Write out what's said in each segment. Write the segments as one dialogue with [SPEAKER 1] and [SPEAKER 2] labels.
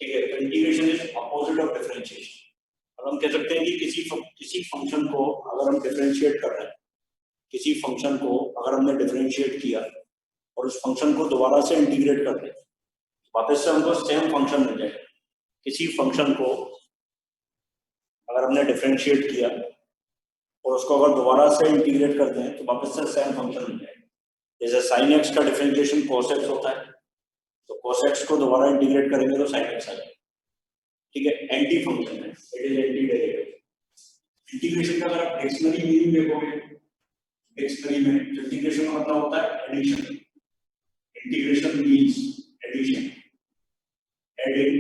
[SPEAKER 1] ठीक है, integration is opposite of differentiation. और हम कह सकते हैं कि किसी फंक्शन को अगर हम डिफरेंशिएट कर रहे हैं, किसी फंक्शन को अगर हमने डिफरेंशिएट किया और उस फंक्शन को दोबारा से इंटीग्रेट कर दें, वापस से हमको सेम फंक्शन मिल जाएगा। किसी फंक्शन को अगर हमने डिफरेंशिएट किया और उसको अगर दोबारा से इंटीग्रेट कर दें तो वापस से सेम फंक्शन मिल जाएगा। जैसे साइन एक्स का डिफरेंशिएशन कॉस एक्स होता है, तो कॉस एक्स को दोबारा इंटीग्रेट करेंगे तो साइन एक्स आ जाएगा। ठीक है, एंटी फंक्शन है, it is anti derivative. Integration का अगर आप डिक्शनरी मीनिंग देखोगे, डिक्शनरी में इंटीग्रेशन का मतलब होता है addition. Integration means addition, adding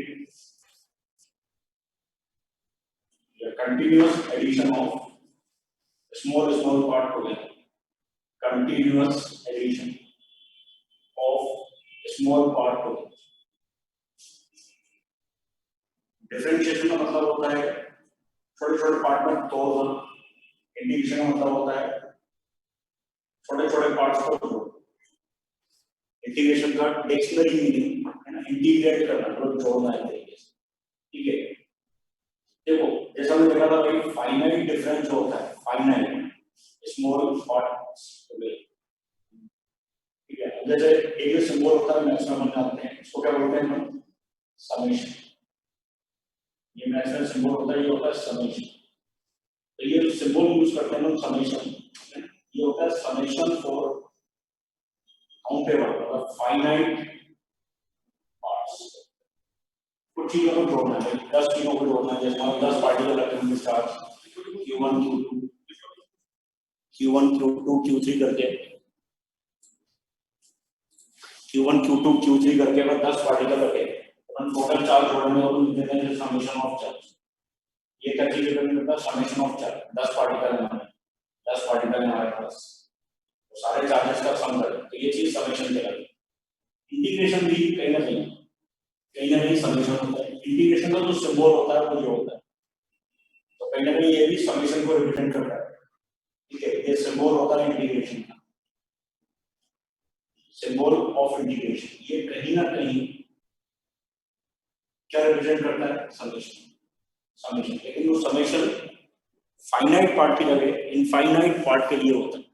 [SPEAKER 1] या continuous addition of small part together, continuous addition of small part together। Differentiation का मतलब होता है छोटे छोटे पार्ट में तोड़ना, इंटीग्रेशन का मतलब होता है छोटे छोटे पार्ट्स को जोड़ना। इंटीग्रेशन का डिक्शनरी मीनिंग है ना, इंटीग्रेट करना, मतलब जोड़ना है तरीके से। ठीक है, देखो जैसा हमने देखा था भाई, फाइनाइट डिफरेंस होता है, फाइनाइट स्मॉल पार्ट्स टुगेदर। ठीक है, जैसे एक जो सिंबल होता है मैथ्स में हम जानते हैं, इसको क्या बोलते हैं हम? समेशन। ये मैथ्स में सिंबल होता है, ये होता है समेशन। तो ये जो सिंबल यूज करते हैं हम समेशन, ये होता है समेशन फॉर काउंटेबल, मतलब फाइनाइट पार्ट्स। कुछ चीजों को जोड़ना है, 10 चीजों को जोड़ना है। जैसे हम 10 पार्टिकल रखते हैं चार्ज Q1 Q2 Q3 करके, Q1 Q2 Q3 करके अगर 10 पार्टिकल रखे, हम टोटल चार्ज जोड़ने को लिख देते हैं समेशन ऑफ चार्ज। ये क्या चीज है? Summation of charge. 10 पार्टिकल है हमारे, 10 पार्टिकल है हमारे पास, तो सारे चार्जेस का सम करें तो ये चीज समेशन कहलाती है। इंटीग्रेशन भी कहीं ना कहीं समेशन होता है। इंटीग्रेशन का जो सिंबल होता है वो ये होता है, तो कहीं ना कहीं ये भी समेशन को रिप्रेजेंट करता है। ठीक है, ये सिंबल होता है इंटीग्रेशन का, सिंबल ऑफ इंटीग्रेशन। ये कहीं ना कहीं क्या रिप्रेजेंट करता है? समेशन। लेकिन वो समेशन फाइनाइट पार्ट की जगह इनफाइनाइट पार्ट के लिए होता है।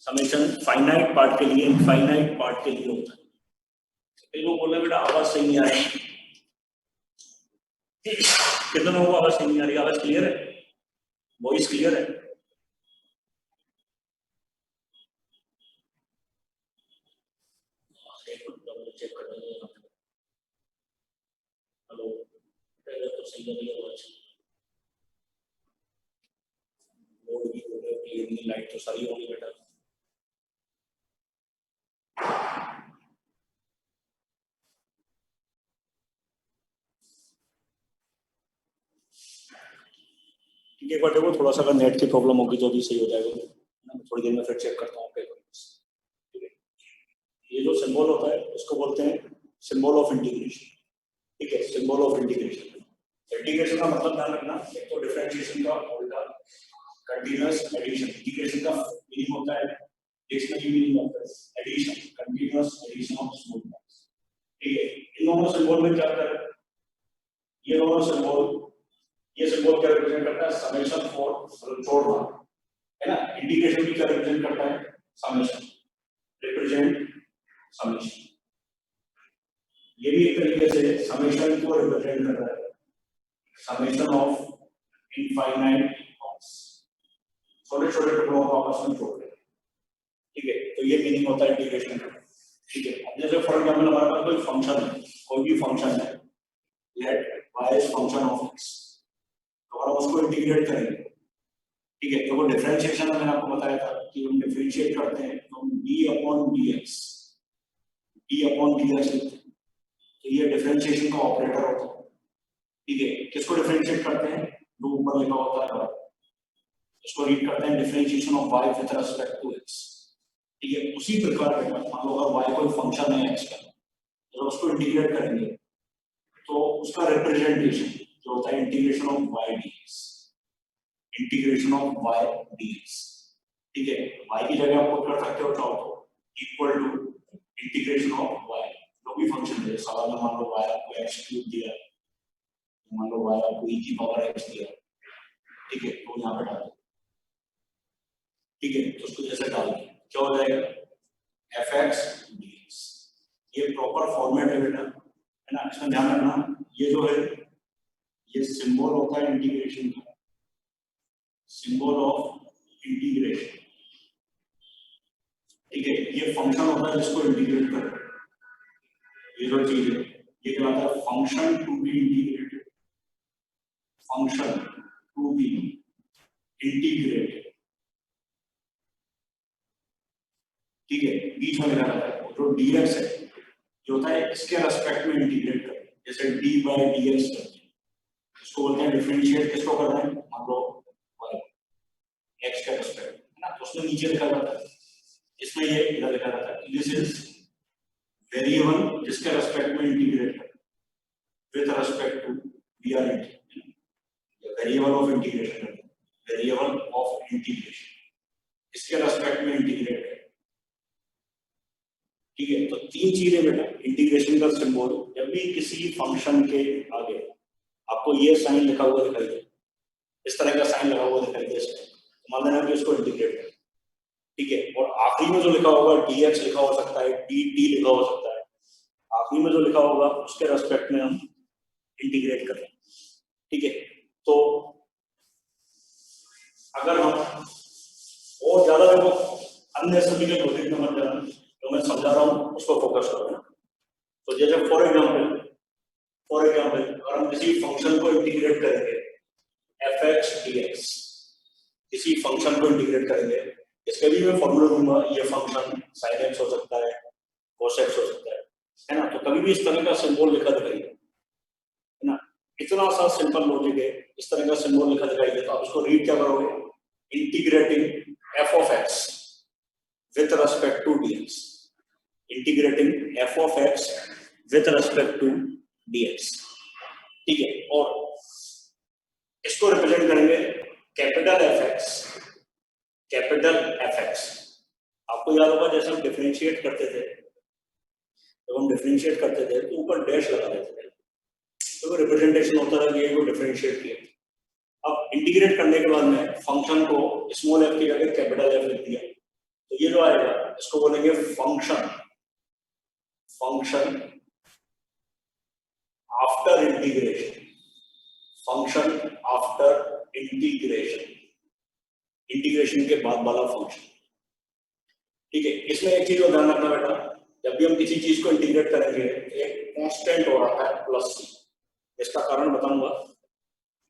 [SPEAKER 1] समेशन फाइनाइट पार्ट के लिए, इनफाइनाइट पार्ट के लिए होता है। कई लोग बोल रहे बेटा आवाज सही नहीं आ रही, कितने लोगों को आवाज सही नहीं आ रही? आवाज क्लियर है? वॉइस क्लियर है? हेलो, तो सही लग रही है आवाज? लोड भी हो गया, क्लियर नहीं, लाइट तो सारी होगी बेटा। ठीक है, एक बार देखो, थोड़ा सा अगर नेट की प्रॉब्लम होगी तो भी सही हो जाएगा। थोड़ी देर में फिर चेक करता हूँ। ठीक है, ये जो सिंबल होता है इसको बोलते हैं सिंबल ऑफ इंटीग्रेशन। ठीक है, सिंबल ऑफ इंटीग्रेशन। इंटीग्रेशन का मतलब ध्यान रखना, एक तो डिफरेंशिएशन का उल्टा कंटीन्यूअस एडिशन। इंटीग्रेशन का मीनिंग होता है, डिक्शनरी मीनिंग होता है addition, continuous addition of small parts. ठीक है, इन दोनों सिंबल में क्या अंतर है? ये दोनों सिंबल, ये सिंबल क्या रिप्रेजेंट करता है? समेशन फॉर, मतलब जोड़ना, है ना। इंटीग्रेशन भी क्या रिप्रेजेंट करता है? Summation, represent summation. ये भी एक तरीके से समेशन को रिप्रेजेंट कर रहा है, समेशन ऑफ इनफाइनाइट पार्ट्स, छोटे छोटे टुकड़ों को आपस में जोड़ रहे हैं। ठीक है, तो ये मीनिंग होता है इंटीग्रेशन का। ठीक है, अब जैसे फॉर एग्जांपल हमारे पास कोई फंक्शन है, कोई भी फंक्शन है, let y is function of x, तो हम उसको इंटीग्रेट करेंगे। ठीक है, तो वो डिफरेंशिएशन मैंने आपको बताया था कि हम डिफरेंशिएट करते हैं तो हम d/dx लिखते हैं, तो ये डिफरेंशिएशन का ऑपरेटर होता है। ठीक है, किसको डिफरेंशिएट करते हैं? जो ऊपर लिखा होता है इसको रीड करते हैं differentiation of y with respect to x। ठीक है, उसी प्रकार बेटा मान लो अगर y कोई फंक्शन है x का, तो उसको इंटीग्रेट करेंगे तो उसका रिप्रेजेंटेशन जो होता है integration of y dx, integration of y dx। ठीक है, y की जगह आप पुट कर सकते हो चाहो तो equal to integration of y, जो भी भी फंक्शन दे, सवाल में मान लो y आपको x क्यूब दिया, मान लो y आपको e की पावर x दिया, ठीक है, तो यहाँ पे डाल दो, ठीक है, तो उसको जैसे डाल दो क्या हो जाएगा fx dx। ये प्रॉपर फॉर्मेट है बेटा, है ना, इसमें ध्यान रखना, ये जो है ये सिंबल होता है इंटीग्रेशन का, सिंबल ऑफ इंटीग्रेशन, ठीक है, ये फंक्शन होता है जिसको इंटीग्रेट कर, ये जो चीज है ये कहलाता है function to be integrated, function to be integrated, ठीक है, बीच में लिखा रहता है, जो dx है जो होता है इसके रेस्पेक्ट में इंटीग्रेट कर, जैसे d बाय dx करते हैं, इसको बोलते हैं डिफरेंशिएट, किसको कर रहे हैं, मान लो x के रेस्पेक्ट, है ना, तो उसमें नीचे लिखा रहता है, इसमें ये इधर लिखा रहता है दिस इज वेरिएबल जिसके रेस्पेक्ट में इंटीग्रेट कर, with respect to we are variable of integration, variable of integration इसके रेस्पेक्ट में इंटीग्रेट है, ठीक है। तो तीन चीजें बेटा, इंटीग्रेशन का सिंबल, जब भी किसी फंक्शन के आगे आपको ये साइन लिखा हुआ दिखाई दे, इस तरह का साइन लगा हुआ दिखाई दे, तो मान लेना कि इसको इंटीग्रेट कर, ठीक है, और आखिरी में जो लिखा होगा dx लिखा हो सकता है, dt लिखा हो सकता है, आखिरी में जो लिखा होगा उसके रेस्पेक्ट में हम इंटीग्रेट करें, ठीक है। तो अगर हम और ज्यादा देखो अन्य सभी के लॉजिक में मत जाना, जो मैं समझा रहा हूँ उसको फोकस करो। तो जैसे फॉर एग्जांपल अगर हम किसी फंक्शन को इंटीग्रेट करेंगे fx dx, किसी फंक्शन को इंटीग्रेट करेंगे, इसका भी मैं फॉर्मूला दूंगा, ये फंक्शन sin x हो सकता है, cos x हो सकता है ना, तो कभी भी इस तरह का सिंबल लिखा दिखाई दे, है ना, इतना सा सिंपल लॉजिक है, इस तरह का सिंबल लिखा दिखाई दे, तो आप इसको रीड क्या करोगे, integrating f of x with respect to dx, integrating f of x with respect to dx, ठीक है, और इसको रिप्रेजेंट करेंगे कैपिटल fx, आपको याद होगा जैसे हम डिफरेंशिएट करते थे, जब हम डिफरेंशिएट करते थे तो ऊपर डैश लगा देते थे, तो वो रिप्रेजेंटेशन होता था कि ये को डिफरेंशिएट किया। अब इंटीग्रेट करने के बाद में फंक्शन को स्मॉल f की जगह कैपिटल F लिख दिया, तो ये जो आएगा इसको बोलेंगे function after integration, function after integration, integration के बाद वाला फंक्शन, ठीक है। इसमें एक चीज को ध्यान रखना बेटा, जब भी हम किसी चीज को इंटीग्रेट करेंगे एक कांस्टेंट हो रहा है प्लस सी, इसका कारण बताऊंगा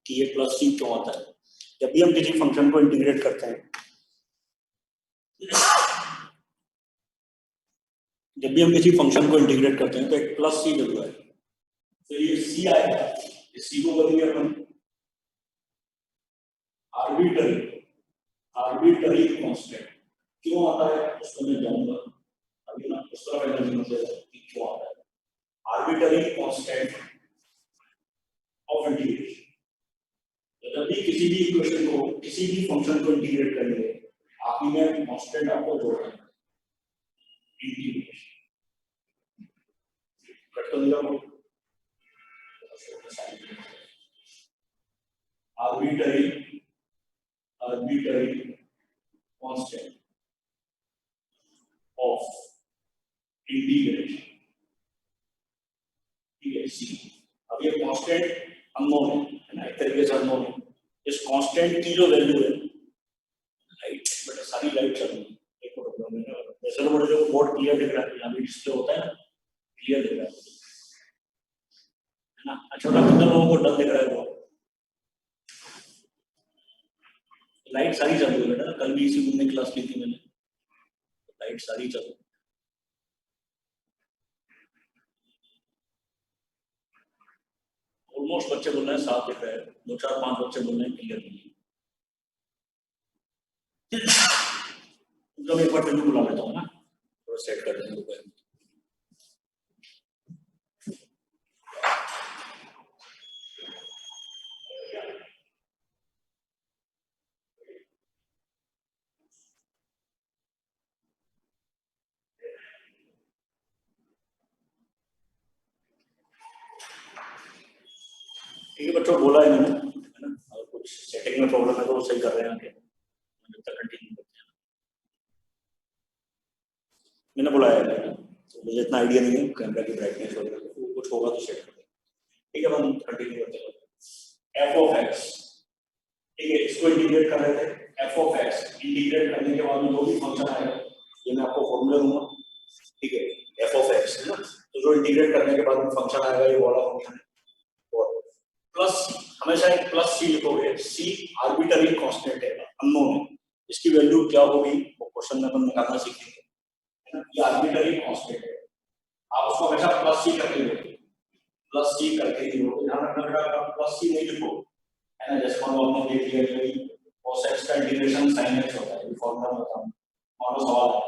[SPEAKER 1] कि ये प्लस सी क्यों आता है। जब भी हम किसी फंक्शन को इंटीग्रेट करते हैं, जब भी हम किसी फंक्शन को इंटीग्रेट करते हैं तो एक प्लस सी जरूर है, तो ये सी आएगा, इस सी को बोलेंगे अपन आर्बिट्ररी कांस्टेंट। क्यों आता है उसको मैं जाऊंगा अभी ना, उस तरह एनर्जी मतलब कि क्यों आता है आर्बिट्ररी कांस्टेंट ऑफ इंटीग्रेशन। जब भी किसी भी इक्वेशन को, किसी भी फंक्शन को इंटीग्रेट करेंगे, आखिरी में कांस्टेंट आपको जोड़ना है, इंटीग्रेशन कट कर दिया वो arbitrary constant of integration, ठीक है सी। अब ये कांस्टेंट अननोन है ना, एक तरीके से अननोन है, इस कांस्टेंट की जो वैल्यू है लाइट, बट सारी लाइट चल रही है, एक प्रॉब्लम है, वैसे तो मुझे जो बोर्ड क्लियर दिख रहा है, यहाँ भी डिस्प्ले होता है ना, क्लियर दिख रहा है ना, छोटा कितना लोगों को डर दिख रहा है, वो लाइट सारी चल रही है बेटा, कल भी इसी रूम में क्लास ली थी मैंने, लाइट सारी चल रही है। ऑलमोस्ट बच्चे बोल रहे हैं साफ दिख रहा है, 2-4-5 बच्चे बोल रहे हैं क्लियर नहीं है, तो एक बार फिर बुला लेता हूँ ना, थोड़ा सेट कर देंगे। ठीक है बच्चों, बोला है मैंने, है ना, अगर कुछ सेटिंग में प्रॉब्लम है तो वो सही कर रहे हैं आगे, जब तक कंटिन्यू करते हैं। मैंने बुलाया है, तो मुझे इतना आइडिया नहीं है कैमरा की ब्राइटनेस वगैरह, तो कुछ होगा तो सेट कर दें। ठीक है, हम कंटिन्यू करते हैं। एफ ऑफ एक्स, ठीक है, इसको इंटीग्रेट कर रहे थे। एफ ऑफ एक्स इंटीग्रेट करने के बाद में जो भी फंक्शन आएगा ये मैं आपको फॉर्मूला दूंगा, ठीक है, एफ ऑफ एक्स है ना, तो जो इंटीग्रेट करने के बाद में फंक्शन आएगा ये वाला फंक्शन है। और प्लस, हमेशा एक प्लस सी लिखोगे, सी आर्बिट्ररी कांस्टेंट है, अननोन है, इसकी वैल्यू क्या होगी वो क्वेश्चन में अपन निकालना सीखेंगे, है ना, ये आर्बिट्ररी कांस्टेंट है, आप उसको हमेशा प्लस सी करके लिखोगे, प्लस सी करके ही लिखोगे, ध्यान रखना बेटा प्लस सी नहीं लिखो, है ना, जैसे मान लो आपने देख लिया कि cos x का इंटीग्रेशन sin x होता है, ये फॉर्मूला बताऊं, मान लो सवाल है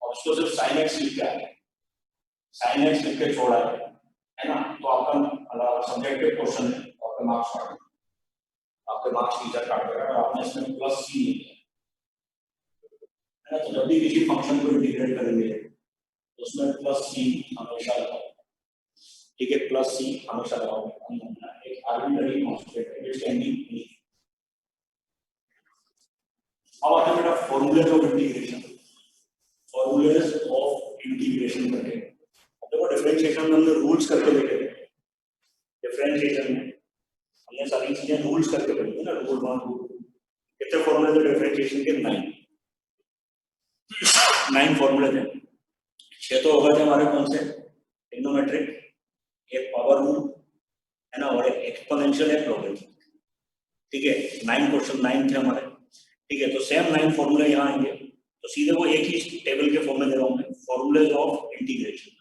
[SPEAKER 1] और उसको सिर्फ sin x लिख के आए, sin x लिख के छोड़ा है ना, तो आपका सब्जेक्टिव क्वेश्चन है, आपके मार्क्स काट, आपके मार्क्स टीचर काट देगा अगर आपने इसमें प्लस सी नहीं किया, है ना, तो जब भी किसी फंक्शन को इंटीग्रेट करेंगे तो उसमें प्लस सी हमेशा लगाओ, ठीक है, प्लस सी हमेशा लगाओ, एक आर्बिट्ररी कांस्टेंट है व्हिच कैन बी। अब आते हैं बेटा फॉर्मूले of integration, formulas of integration करके, देखो डिफरेंशिएशन में हमने रूल्स करके देखे थे, डिफरेंशिएशन में हमने सारी चीजें रूल्स करके पढ़ी थी ना, रूल 1 रूल 2, कितने फॉर्मूले थे डिफरेंशिएशन के? 9 फॉर्मूले थे, 6 तो हो गए थे हमारे कौन से, ट्रिग्नोमेट्रिक, एक पावर रूल है ना, और एक एक्सपोनेंशियल, एक लॉगरिथम, ठीक है, 9 क्वेश्चन 9 थे हमारे, ठीक है, तो सेम 9 फॉर्मूले यहाँ आएंगे, तो सीधे वो एक ही टेबल के फॉर्म में दे रहा हूँ मैं, फॉर्मूलेज ऑफ इंटीग्रेशन,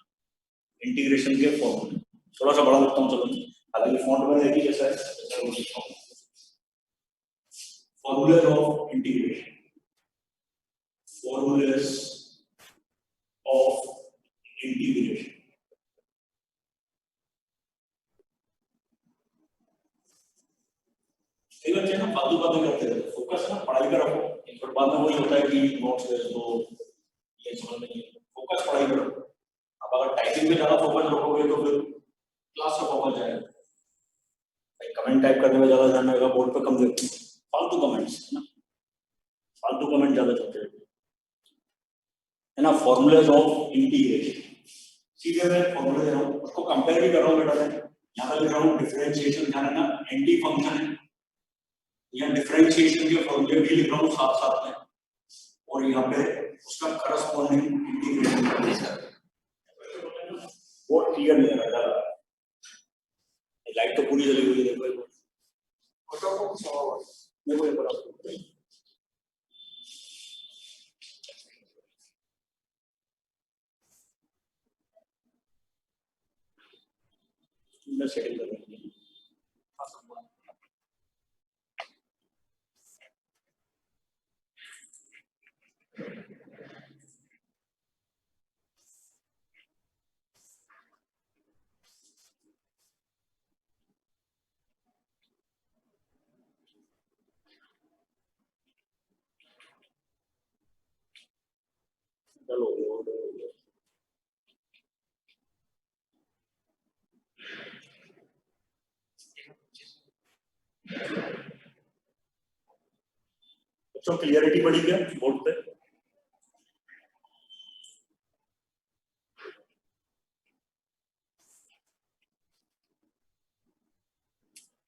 [SPEAKER 1] इंटीग्रेशन के फॉर्मूले, थोड़ा सा बड़ा लिखता हूँ, चलो, हालांकि फॉन्ट में एक ही जैसा है, formulas of integration, formulas of integration, ठीक है ना, फालतू बातें करते रहते, फोकस ना पढ़ाई का रखो, एक बार बाद में वही होता है कि नोट्स भेज दो, ये समझ में नहीं, फोकस पढ़ाई पर रखो, अब अगर टाइपिंग में ज्यादा फोकस रखोगे तो फिर क्लास का फोकस जाएगा, कमेंट टाइप करने में ज्यादा ध्यान रहेगा, बोर्ड पे कम देखते हैं, फालतू कमेंट्स है ना, फालतू कमेंट ज्यादा चलते रहते है ना। फॉर्मूलेज ऑफ इंटीग्रेशन, सीधे मैं फॉर्मूला दे रहा हूँ, उसको कंपेयर भी कर रहा हूँ बेटा, मैं यहाँ पे लिख रहा हूँ डिफरेंशिएशन, ध्यान रखना एंटी फंक्शन है, यहाँ डिफरेंशिएशन के फॉर्मूले भी लिख रहा हूँ साथ साथ में, और यहाँ पे उसका करस्पॉन्डिंग इंटीग्रेशन, बहुत क्लियर नहीं है बेटा, लाइट तो पूरी जली हुई है, देखो देखो ये बड़ा सेटिंग कर रही है, चलो बच्चों क्लियरिटी बढ़ी क्या बोर्ड पे?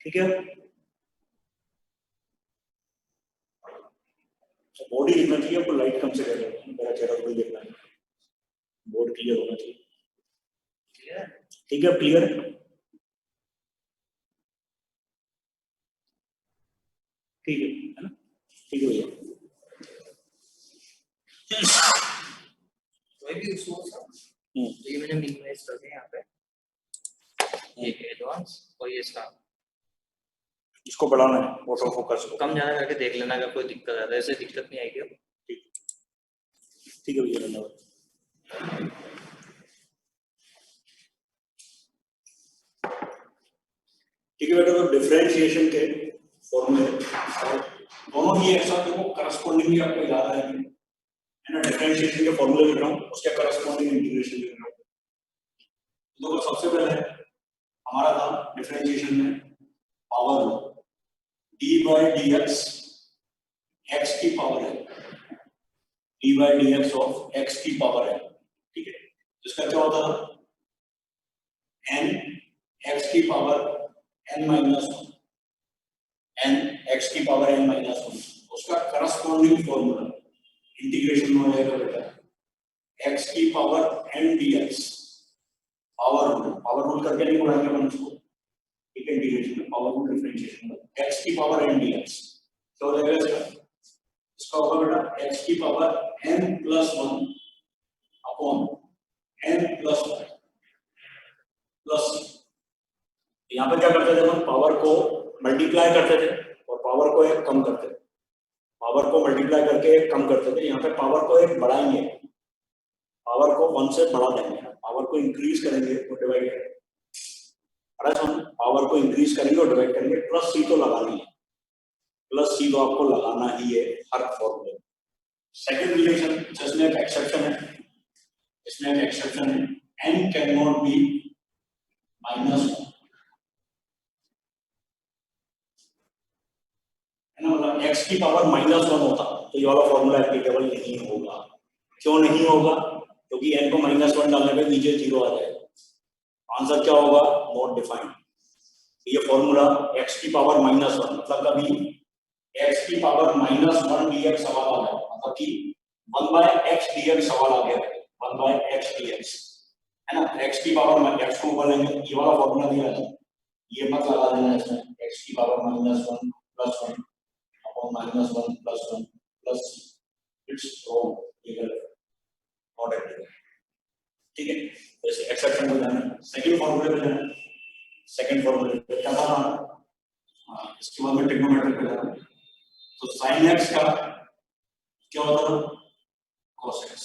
[SPEAKER 1] ठीक है, बोर्ड ही लिखना चाहिए आपको, लाइट कम से कर, मेरा चेहरा तो देखना है, बोर्ड क्लियर होना चाहिए, ठीक है, क्लियर है, ठीक है ना, ठीक है भैया,
[SPEAKER 2] कोई भी उसको तो ये मैंने मिनिमाइज कर दिया यहाँ पे, ये एडवांस और ये स्टार,
[SPEAKER 1] इसको बढ़ाना है ऑटो फोकस को,
[SPEAKER 2] कम ज्यादा करके देख लेना, अगर कोई दिक्कत आता है, ऐसे दिक्कत नहीं आएगी।
[SPEAKER 1] ठीक है भैया, धन्यवाद। ठीक है बेटा, तो डिफरेंशिएशन के फॉर्मूले दोनों ही एक साथ देखो, करस्पॉन्डिंग आपको याद आएंगे, है ना, डिफरेंशिएशन के फॉर्मूले लिख रहा हूँ, उसके करस्पॉन्डिंग इंटीग्रेशन लिख रहा हूँ, तो सबसे पहले हमारा था डिफरेंशिएशन में पावर लो, डी बाई डी एक्स की पावर है, d by d x of x की पावर है, ठीक है। इसका क्या होता है, एन एक्स की power n minus one, n x की पावर एन माइनस वन, उसका करस्पॉन्डिंग फॉर्मूला इंटीग्रेशन में हो जाएगा बेटा एक्स की power n d x, power rule करके नहीं पढ़ाएंगे अपन इसको, ठीक है। इंटीग्रेशन में पावर रूल डिफरेंशिएशन में एक्स की पावर एन डी एक्स क्या हो जाएगा इसका होगा बेटा एक्स की power n plus one upon n plus one plus, यहाँ पे क्या करते थे हम, पावर को मल्टीप्लाई करते थे और पावर को एक कम करते थे, पावर को मल्टीप्लाई करके एक कम करते थे। यहाँ पे पावर को एक बढ़ाएंगे, पावर को वन से बढ़ा देंगे, पावर को इंक्रीज करेंगे तो डिवाइड करेंगे, हम पावर को इंक्रीज करेंगे और डिवाइड करेंगे, प्लस सी तो लगाना ही है, प्लस सी तो आपको लगाना ही है हर फॉर्मूले। सेकंड रिलेशन जिसमें एक एक्सेप्शन है, इसमें एक एक्सेप्शन है, n can not be minus one, है ना, मतलब एक्स की पावर माइनस वन होता तो ये वाला फॉर्मूला एप्लीकेबल नहीं होगा। क्यों नहीं होगा, क्योंकि एन को माइनस वन डालने पे नीचे जीरो आ जाएगा, आंसर क्या होगा, नॉट डिफाइंड। ये फॉर्मूला एक्स की पावर माइनस वन, मतलब कभी एक्स की power minus one D x सवाल आ गया, मतलब कि one by x D x सवाल आ गया, one by x D x, है ना, एक्स की पावर एक्स को ऊपर लेंगे, ये वाला फॉर्मूला दिया है, ये मत लगा देना इसमें, एक्स की power minus one plus one upon minus one plus, it's wrong, ये गलत, नॉट एप्लीकेबल, ठीक है। जैसे एक्सेप्शन हो जाना, सेकंड फॉर्मूले पे जाना, सेकंड फॉर्मूले पे क्या था, हाँ इसके बाद में ट्रिग्नोमेट्री पे जाना, तो sin x का क्या होता है, cos x,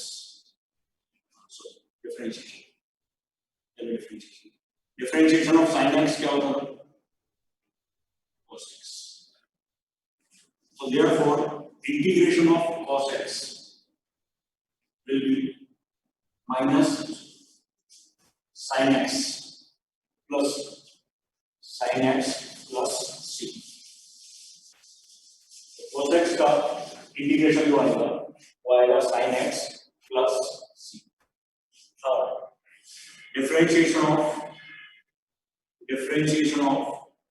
[SPEAKER 1] so differentiation of sin x क्या होता है, cos x, so therefore integration of cos x will be minus sin x plus sin x plus c, cos x का इंटीग्रेशन जो आएगा वो आएगा sin x plus c। Differentiation of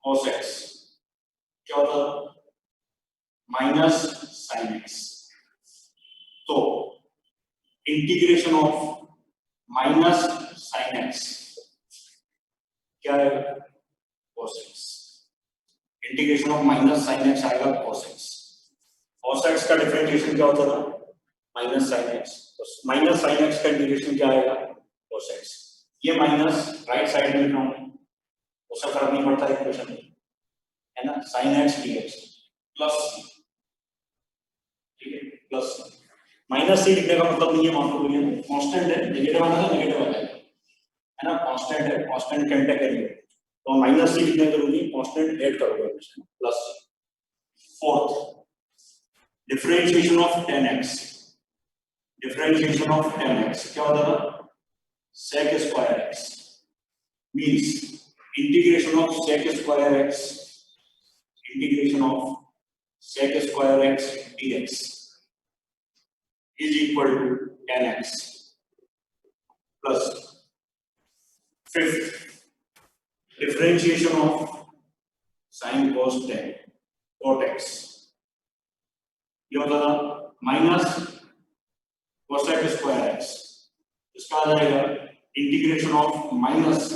[SPEAKER 1] cos x क्या होता है, माइनस sin x, तो integration of minus sin x क्या आएगा, cos x, integration of minus sin x आएगा cos x, cos x का डिफरेंशिएशन क्या होता था, माइनस sin x, तो माइनस sin x का इंटीग्रेशन क्या आएगा, cos x, ये माइनस राइट साइड में लिख रहा हूं, उसका फर्क नहीं पड़ता इक्वेशन में, है ना, sin x dx प्लस, ठीक है, प्लस माइनस सी लिखने का मतलब नहीं है, मान लो ये कांस्टेंट है, नेगेटिव आना था नेगेटिव आ जाएगा, है ना, कांस्टेंट है, कांस्टेंट कैन टेक एनी, तो माइनस सी लिखने की जरूरत नहीं, कांस्टेंट ऐड करोगे plus. Fourth differentiation of 10x, differentiation of 10x क्या होता था, sec square x means integration of sec square x, integration of sec square x dx is equal to 10x plus fifth differentiation of sin cos 10 cot x, ये होता था minus cosec square x, इसका आ जाएगा integration of minus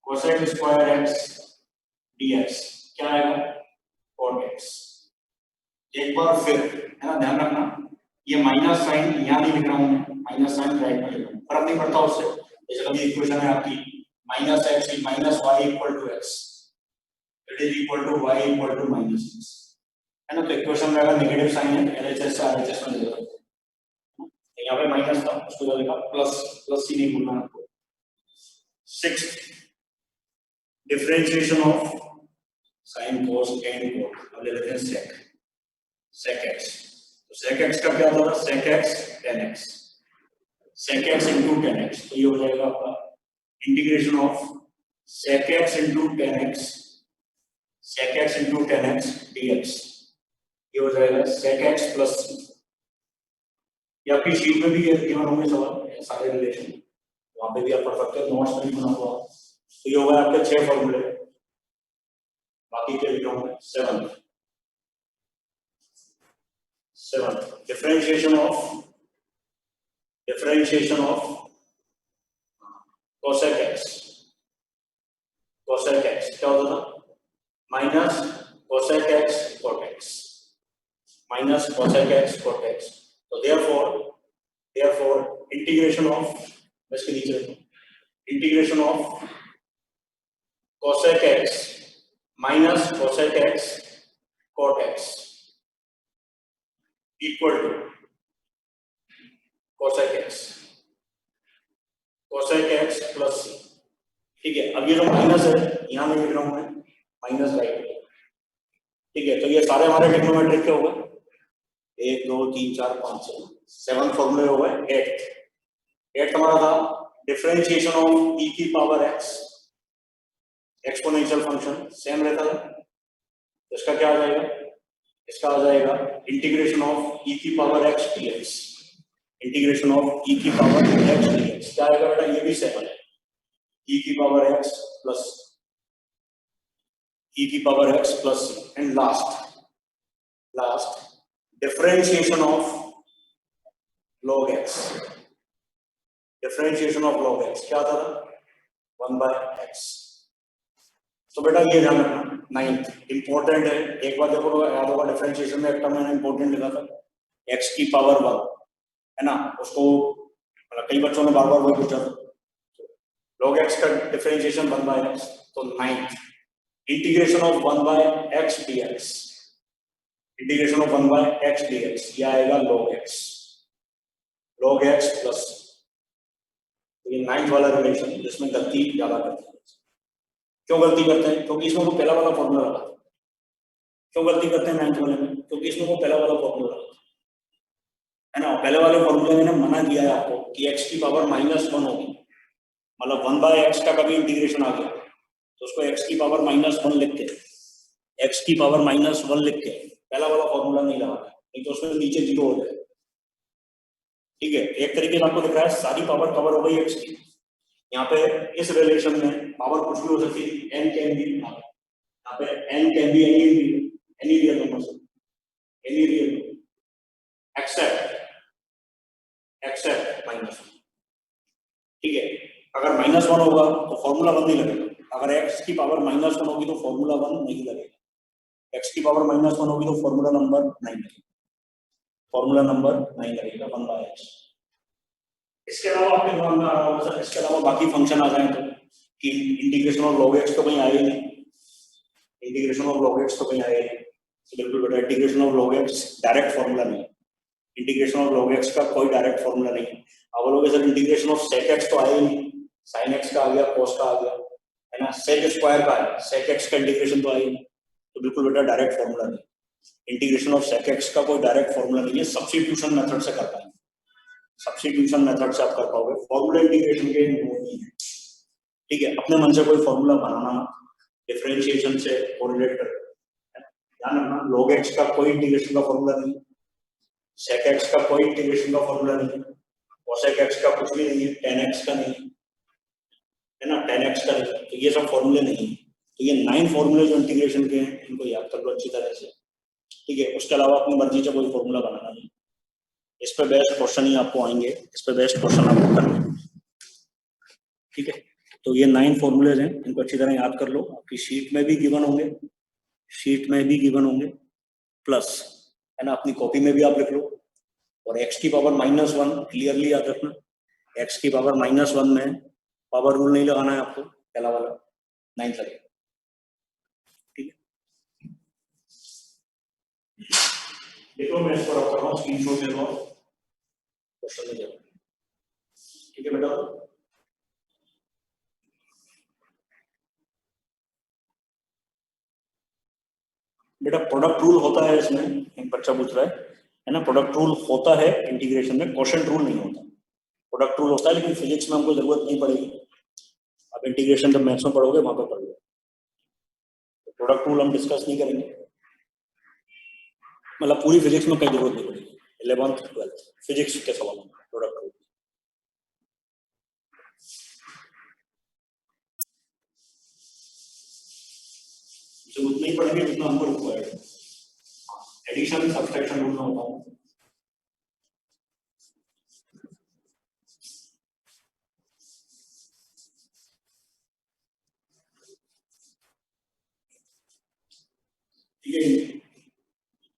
[SPEAKER 1] cosec square x dx क्या आएगा, cot x। एक बार फिर, है ना, ध्यान रखना ये माइनस साइन यहाँ नहीं लिख रहा हूँ, माइनस साइन राइट में लिख रहा हूँ, फर्क नहीं पड़ता उससे। जैसे कभी इक्वेशन है आपकी minus x minus y equal to x, it is equal to y equal to minus x, है ना, तो इक्वेशन में अगर नेगेटिव साइन है एलएचएस से आरएचएस में ले जाओ, यहाँ पे माइनस था उसको क्या लिखा प्लस, प्लस सी नहीं भूलना आपको। Sixth differentiation of sine cos ten coat, अब ले लेते हैं सेक, सेक एक्स, तो सेक एक्स का क्या होता है, sec x tan x, sec x into tan x, तो ये हो जाएगा आपका integration of sec x into tan x sec x into tan x dx, ये हो जाएगा sec x plus c। ये आपकी शीट में भी गिवन होंगे सवाल सारे रिलेशन, वहां पे भी आप पढ़ सकते हो, नोट्स में भी बना हुआ। तो ये होगा आपके 6 फॉर्मूले, बाकी के लिखे होंगे 7 डिफरेंशिएशन ऑफ cosec x क्या होता था, minus cosec x cot x, minus cosec x cot x। तो therefore इंटीग्रेशन ऑफ, इसके नीचे integration of cosec x minus cosec x cot x equal to cosec x plus c। ठीक है, अब ये जो माइनस है यहां में लिख रहा हूं मैं, माइनस राइट। ठीक है, तो ये सारे हमारे ट्रिग्नोमेट्रिक के हो गए, 1 2 3 4 5 6 7 फॉर्मूले हो गए। 8 हमारा था डिफरेंशिएशन ऑफ e की power x exponential function, same रहता है। इसका क्या आ जाएगा, इसका आ जाएगा इंटीग्रेशन ऑफ e की power x dx, integration of e की पावर x dx क्या आएगा बेटा, ये भी सेम है, e की power x plus c। And last differentiation of log x, differentiation of log x क्या था 1/x। तो बेटा ये ध्यान रखना, 9th इंपॉर्टेंट है, एक बार देखो याद होगा डिफरेंशिएशन में एक टर्म मैंने इंपॉर्टेंट लिखा था x की पावर 1, है ना, उसको कई बच्चों ने बार बार वही पूछा था, log x का डिफरेंशिएशन 1/x। तो 9th integration of 1/x dx, integration of 1/x dx ये आएगा log x प्लस। तो ये 9th वाला रिलेशन जिसमें गलती ज्यादा करते हैं। क्यों गलती करते हैं, क्योंकि इसमें वो पहला वाला फॉर्मूला लगा था। क्यों गलती करते हैं 9th वाले में, क्योंकि इसमें वो पहला वाला फॉर्मूला लगा था, है ना। पहले वाले फॉर्मूले में मैंने मना किया है आपको कि x की पावर -1 होगी, मतलब 1/x का कभी इंटीग्रेशन आ गया तो उसको x की पावर -1 लिख के, x की पावर -1 लिख के पहला वाला फॉर्मूला नहीं लगाना, नहीं तो उसमें नीचे 0 हो जाए। ठीक है, एक तरीके से आपको दिख रहा है सारी पावर कवर हो गई x की। यहाँ पे इस रिलेशन में पावर कुछ भी हो सकती है, n कैन बी, यहाँ पे n can be any real number, any real except -1। ठीक है, अगर -1 होगा तो फॉर्मूला 1 नहीं लगेगा, अगर x की पावर -1 होगी तो फॉर्मूला 1 नहीं लगेगा, x की पावर -1 होगी तो फॉर्मूला नंबर 9 लगेगा, फॉर्मूला नंबर 9 लगेगा 1/x। इसके अलावा आपके दिमाग में आ रहा होगा सर, इसके अलावा बाकी फंक्शन आ जाए तो, कि इंटीग्रेशन ऑफ log x तो कहीं आए ही नहीं, इंटीग्रेशन ऑफ log x तो कहीं आए ही नहीं। तो बिल्कुल बेटा integration of log x direct formula नहीं, इंटीग्रेशन ऑफ log x का कोई डायरेक्ट फॉर्मूला नहीं है। अब बोलोगे sir integration of sec x तो आया ही नहीं, sin x का आ गया, cos का आ गया, है ना, sec स्क्वायर का है, sec x का इंटीग्रेशन तो आया ही नहीं। तो बिल्कुल बेटा डायरेक्ट फॉर्मूला नहीं, इंटीग्रेशन ऑफ sec x का कोई डायरेक्ट फॉर्मूला नहीं है, सब्स्टिट्यूशन मेथड से कर पाएंगे, सब्स्टिट्यूशन मेथड से आप कर पाओगे, फॉर्मूला इंटीग्रेशन के नहीं है। ठीक है, अपने मन से कोई फॉर्मूला बनाना डिफरेंशिएशन से कोरिलेट कर, ध्यान रखना log x का कोई इंटीग्रेशन का फॉर्मूला नहीं है, sec x का कोई इंटीग्रेशन का फॉर्मूला नहीं है, cosec x का कुछ भी नहीं है, tan x का नहीं है ना, tan x का नहीं, तो ये सब फॉर्मूले नहीं है। तो ये 9 फॉर्मूले जो इंटीग्रेशन के हैं इनको याद कर लो अच्छी तरह से। ठीक है, उसके अलावा अपनी मर्जी से कोई फॉर्मूला बनाना नहीं, इस पे बेस्ट क्वेश्चन ही आपको आएंगे, इस पे बेस्ट क्वेश्चन आपको करना है। ठीक है, तो ये 9 फॉर्मूलेज हैं, इनको अच्छी तरह याद कर लो, आपकी शीट में भी गिवन होंगे, प्लस, है ना, अपनी कॉपी में भी आप लिख लो। और x की पावर -1 क्लियरली याद रखना, x की पावर -1 में पावर रूल नहीं लगाना है आपको, पहला वाला 9 लगेगा। ठीक है, देखो मैं इसको रख रहा हूँ, स्क्रीनशॉट ले लो, क्वेश्चन में जाओ। ठीक है बेटा, बेटा प्रोडक्ट रूल होता है इसमें, एक बच्चा पूछ रहा है ना, प्रोडक्ट रूल होता है इंटीग्रेशन में, क्वोशिएंट रूल नहीं होता। प्रोडक्ट रूल होता है लेकिन फिजिक्स में हमको जरूरत नहीं पड़ेगी, अब इंटीग्रेशन जब मैथ्स में पढ़ोगे वहां पर पढ़ोगे। प्रोडक्ट रूल हम डिस्कस नहीं करेंगे, मतलब पूरी फिजिक्स में कई जरूरत नहीं पड़ेगी, 11th 12th फिजिक्स के सवालों में प्रोडक्ट रूल। जो उतना ही पढ़ेंगे जितना हमको रिक्वायर्ड है। एडिशन सब्सट्रैक्शन रूल में होता है, ठीक है।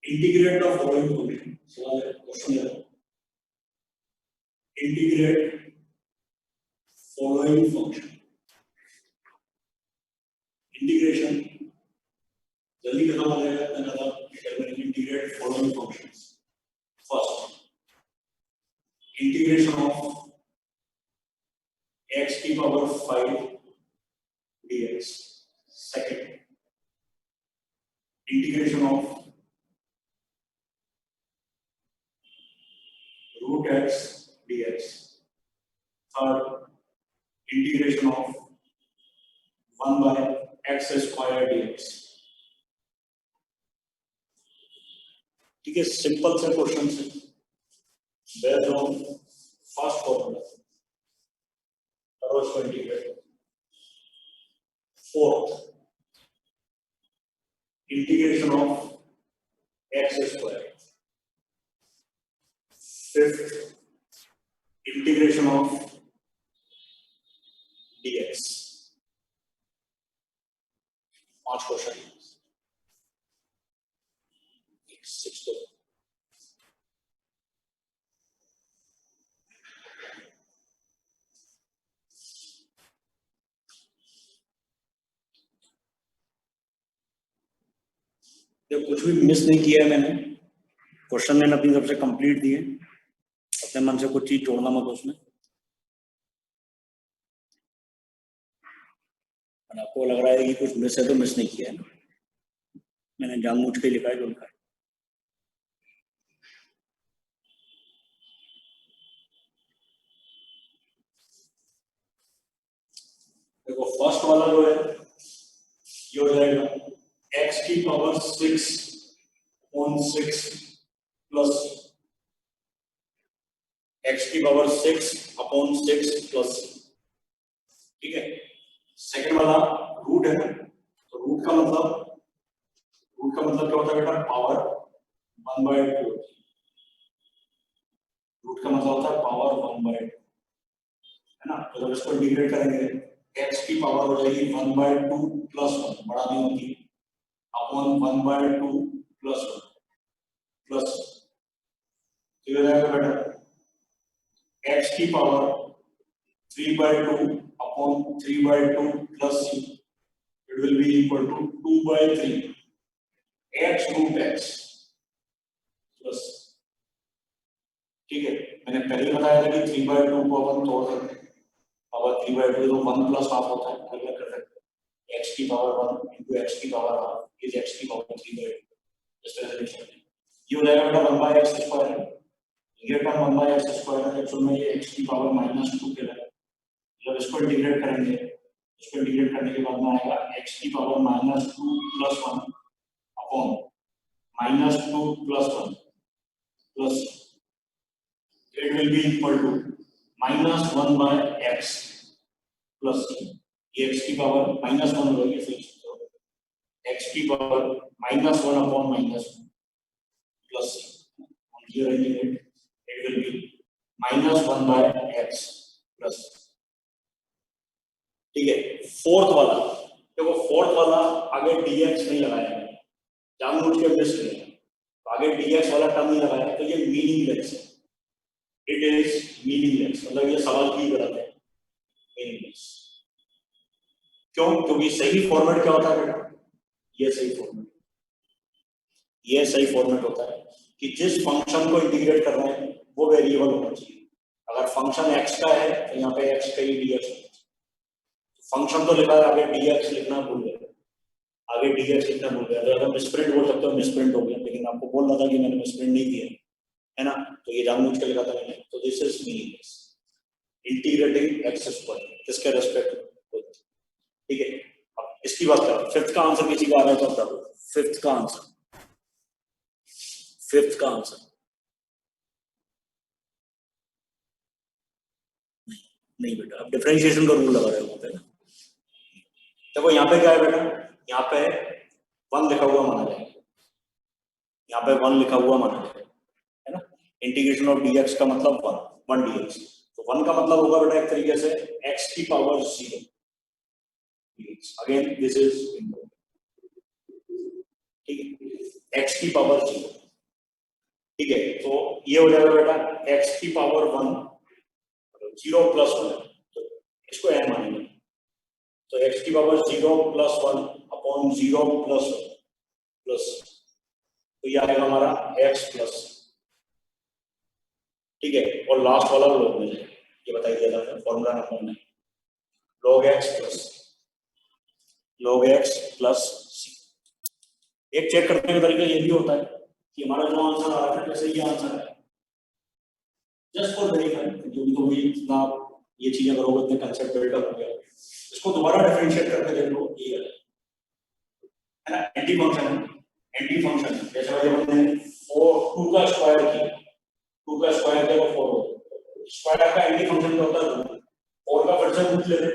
[SPEAKER 1] इंटीग्रेट द फॉलोइंग फंक्शन, सवाल है, क्वेश्चन है, इंटीग्रेट फॉलोइंग फंक्शन। इंटीग्रेशन जल्दी खत्म हो जाएगा, मैं कहता हूं integrate following functions. First, integration of x की power 5 dx। Second, integration of root x dx। Third, integration of 1 by x square dx। ठीक है, सिंपल से क्वेश्चन है, बेस्ड ऑन फर्स्ट फॉर्मूला और उसको integrate. Fourth, integration of x square। Fifth, integration of dx। 5 question. 6 तो ये कुछ भी मिस नहीं किया है मैंने, क्वेश्चन मैंने अपनी तरफ से कंप्लीट दिए, अपने मन से कुछ चीज जोड़ना मत उसमें। आपको लग रहा है कि कुछ मिस है तो मिस नहीं किया है ना, मैंने जानबूझ के लिखा है जो लिखा है। देखो फर्स्ट वाला जो है ये हो जाएगा x की पावर 6/6 प्लस x की पावर 6/6 प्लस, ठीक है। सेकंड वाला रूट है, तो रूट का मतलब क्या होता है बेटा, पावर 1/2। रूट का मतलब होता है पावर 1/2, है ना। तो जब इसको इंटीग्रेट करेंगे x की पावर हो जाएगी 1/2 प्लस 1, बड़ा नहीं होती, अपॉन 1/2 प्लस 1 प्लस, तो ये रहेगा बेटा x की power 3/2 upon 3/2 plus c, it will be equal to 2/3 x root x plus, ठीक है। मैंने पहले बताया था कि 3/2 को अपन तोड़ सकते हैं, पावर 3/2 तो 1 प्लस हाफ होता है, अलग कर सकते हैं, x की पावर 1 इंटू x की पावर हाफ इज x की पावर 3/2, इस तरह से लिख सकते हैं। ये हो जाएगा बेटा 1/x स्क्वायर है, ये टर्म 1/x स्क्वायर है, एक्चुअल में ये x की पावर -2 के है। जब इसको इंटीग्रेट करेंगे, इसको इंटीग्रेट करने के बाद में आएगा x की power -2 plus 1 upon -2 plus 1 plus, it will be equal to -1 by x plus ये x की पावर -1 हो जाएगी, फिर x की power -1 upon -1 plus here integrate, it will be -1 by x plus, ठीक है। फोर्थ वाला देखो, फोर्थ वाला आगे dx नहीं लगाया है, जानबूझ के मिस किया, तो आगे dx वाला टर्म नहीं लगाया, तो ये मीनिंगलेस है, इट इज मीनिंगलेस, मतलब ये सवाल की गलत है, मीनिंगलेस। क्यों? क्योंकि सही फॉर्मेट क्या होता है बेटा, ये सही फॉर्मेट, ये सही फॉर्मेट होता है कि जिस फंक्शन को इंटीग्रेट कर रहे हैं वो वेरिएबल होना चाहिए। अगर फंक्शन x का है तो यहाँ पे x का ही dx, फंक्शन तो लिखा है, आगे dx लिखना भूल गए, आगे dx लिखना भूल गया, तो अगर मिसप्रिंट बोल सकते हो, मिसप्रिंट हो गया, लेकिन आपको बोल रहा था कि मैंने मिसप्रिंट नहीं किया है ना, तो ये जानबूझ के लिखा था मैंने, तो this is meaningless. Integrating x square किसके रेस्पेक्ट, ठीक है। अब इसकी बात करें, फिफ्थ का आंसर किसी का आ रहा है तो बताओ, फिफ्थ का आंसर, फिफ्थ का आंसर नहीं बेटा, आप डिफरेंशिएशन का रूल लगा रहे हो वहां पे ना। देखो यहाँ पे क्या है बेटा, यहाँ पे 1 लिखा हुआ माना जाएगा, यहाँ पे 1 लिखा हुआ माना जाएगा, है ना। इंटीग्रेशन ऑफ dx का मतलब 1 dx, तो 1 का मतलब होगा बेटा एक तरीके से x की power 0 dx। Again this is ठीक है, x की पावर 0, ठीक है। तो ये हो जाएगा बेटा x की पावर 1 0 प्लस 1, तो इसको n मानेंगे, तो x की power 0 plus 1 upon 0 plus 1 plus, तो ये आएगा हमारा x प्लस, ठीक है। और लास्ट वाला लॉग में जाएगा, ये बताई दिया था formula number 9, log x plus c। एक चेक करने का तरीका ये भी होता है कि हमारा जो आंसर आ रहा है, जैसे ये आंसर है, जस्ट फॉर वेरीफाई, जो भी इतना ये चीजें करोगे इतने कंसेप्ट बिल्डअप हो गया, इसको दोबारा डिफरेंशिएट करके देख लो, ये है ना, एंटी फंक्शन, एंटी फंक्शन जैसे भाई हमने 2 का स्क्वायर किया, 2 का स्क्वायर किया तो 4, स्क्वायर का एंटी फंक्शन क्या होता है, 4 का फिर से रूट ले ले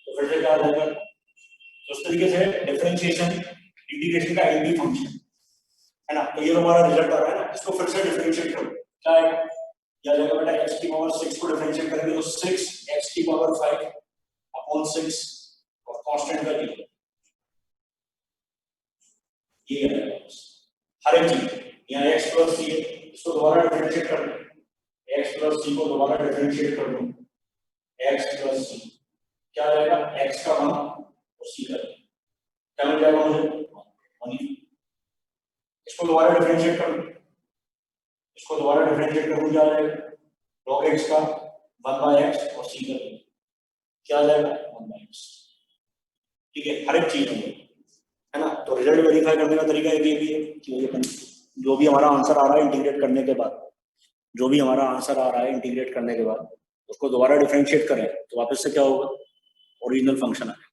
[SPEAKER 1] तो फिर से क्या आ जाएगा, तो इस तरीके से डिफरेंशिएशन इंटीग्रेशन का एंटी फंक्शन है ना। तो ये हमारा रिजल्ट आ रहा है ना, इसको फिर से डिफरेंशिएट करो, क्या है, या जाएगा बेटा x की पावर 6 को डिफरेंशिएट करेंगे तो 6 x की पावर 5 अपॉन 6 और कांस्टेंट का जीरो, ये है हर एक चीज। यहाँ x प्लस c, इसको दोबारा डिफरेंशिएट कर लो, x प्लस c को दोबारा डिफरेंशिएट कर लो, x प्लस c क्या आ जाएगा, x का 1 और c का क्या मिल जाएगा मुझे 1। इसको दोबारा डिफरेंशिएट कर लो, इसको दोबारा डिफरेंशिएट कर क्या आ जाएगा, log x का 1 बाय x और c का क्या आ जाएगा 1 बाय x, ठीक है। हर एक चीज है ना। तो रिजल्ट वेरीफाई करने का तरीका ये भी है कि ये जो भी हमारा आंसर आ रहा है इंटीग्रेट करने के बाद, जो भी हमारा आंसर आ रहा है इंटीग्रेट करने के बाद उसको दोबारा डिफरेंशिएट करें तो वापस से क्या होगा, ओरिजिनल फंक्शन आएगा,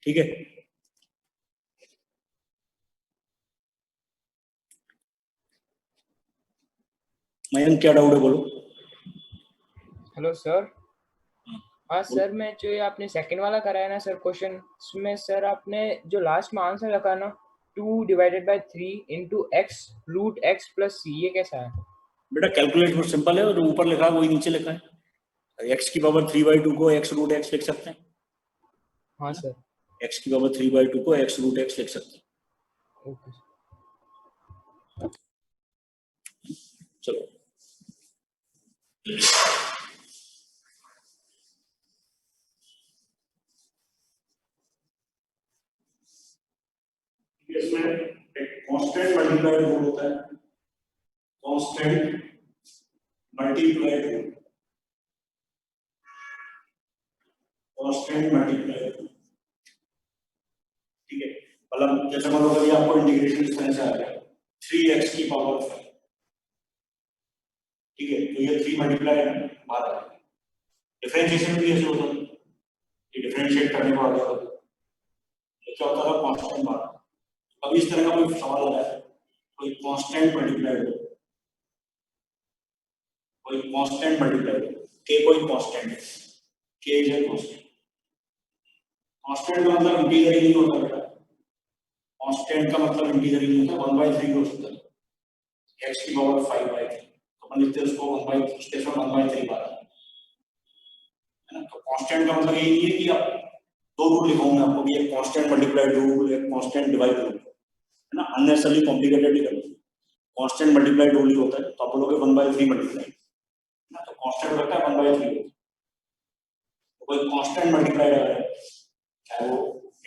[SPEAKER 1] ठीक है। मयंक क्या डाउट है बोलो।
[SPEAKER 3] Hello sir. हाँ सर, मैं जो ये आपने सेकंड वाला कराया ना सर क्वेश्चन, उसमें सर आपने जो लास्ट में आंसर रखा ना 2 divided by 3 into x root x plus c, ये कैसा है
[SPEAKER 1] बेटा कैलकुलेट बहुत सिंपल है, और ऊपर लिखा है वही नीचे लिखा है, x की पावर 3/2 को x रूट x लिख सकते हैं।
[SPEAKER 3] हाँ सर,
[SPEAKER 1] x की पावर 3/2 को x रूट x लिख सकते हैं।
[SPEAKER 3] ओके।
[SPEAKER 1] चलो इसमें एक कांस्टेंट मल्टीप्लाइड रूल होता है, constant multiplied rule, constant multiplied rule, ठीक है। मतलब जैसे मान लो कभी आपको इंटीग्रेशन इस तरह से आ गया 3x की पावर 5, ठीक है, तो ये 3 मल्टीप्लाई बाहर आ गया। डिफरेंशिएशन भी ऐसे होता है, ये डिफरेंशिएट करने को आ गया तो क्या होता है कांस्टेंट बाहर। अभी इस तरह का कोई सवाल आ रहा है, कोई कांस्टेंट मल्टीप्लाइड हो, कोई कांस्टेंट मल्टीप्लाइड हो, के कोई कांस्टेंट है, के इज अ कांस्टेंट, कांस्टेंट का मतलब इंटीजर ही नहीं होता बेटा, कांस्टेंट का मतलब इंटीजर ही नहीं होता, 1/3 हो सकता है, x की पावर 5/3, तो अपन लिखते हैं उसको 1/3 बार, है ना। तो कांस्टेंट का मतलब ये नहीं है कि आप दो रूल लिखाऊंगा आपको भी, एक कांस्टेंट मल्टीप्लाइड रूल, एक कांस्टेंट डिवाइड रूल, है ना, अननेसेसरली कॉम्प्लिकेटेड नहीं करना। कांस्टेंट मल्टीप्लाइड रूल ही होता है, तो आप बोलोगे 1/3 मल्टीप्लाइड, है ना, तो कांस्टेंट होता है 1/3, तो कोई कांस्टेंट मल्टीप्लाइड आ रहा है चाहे वो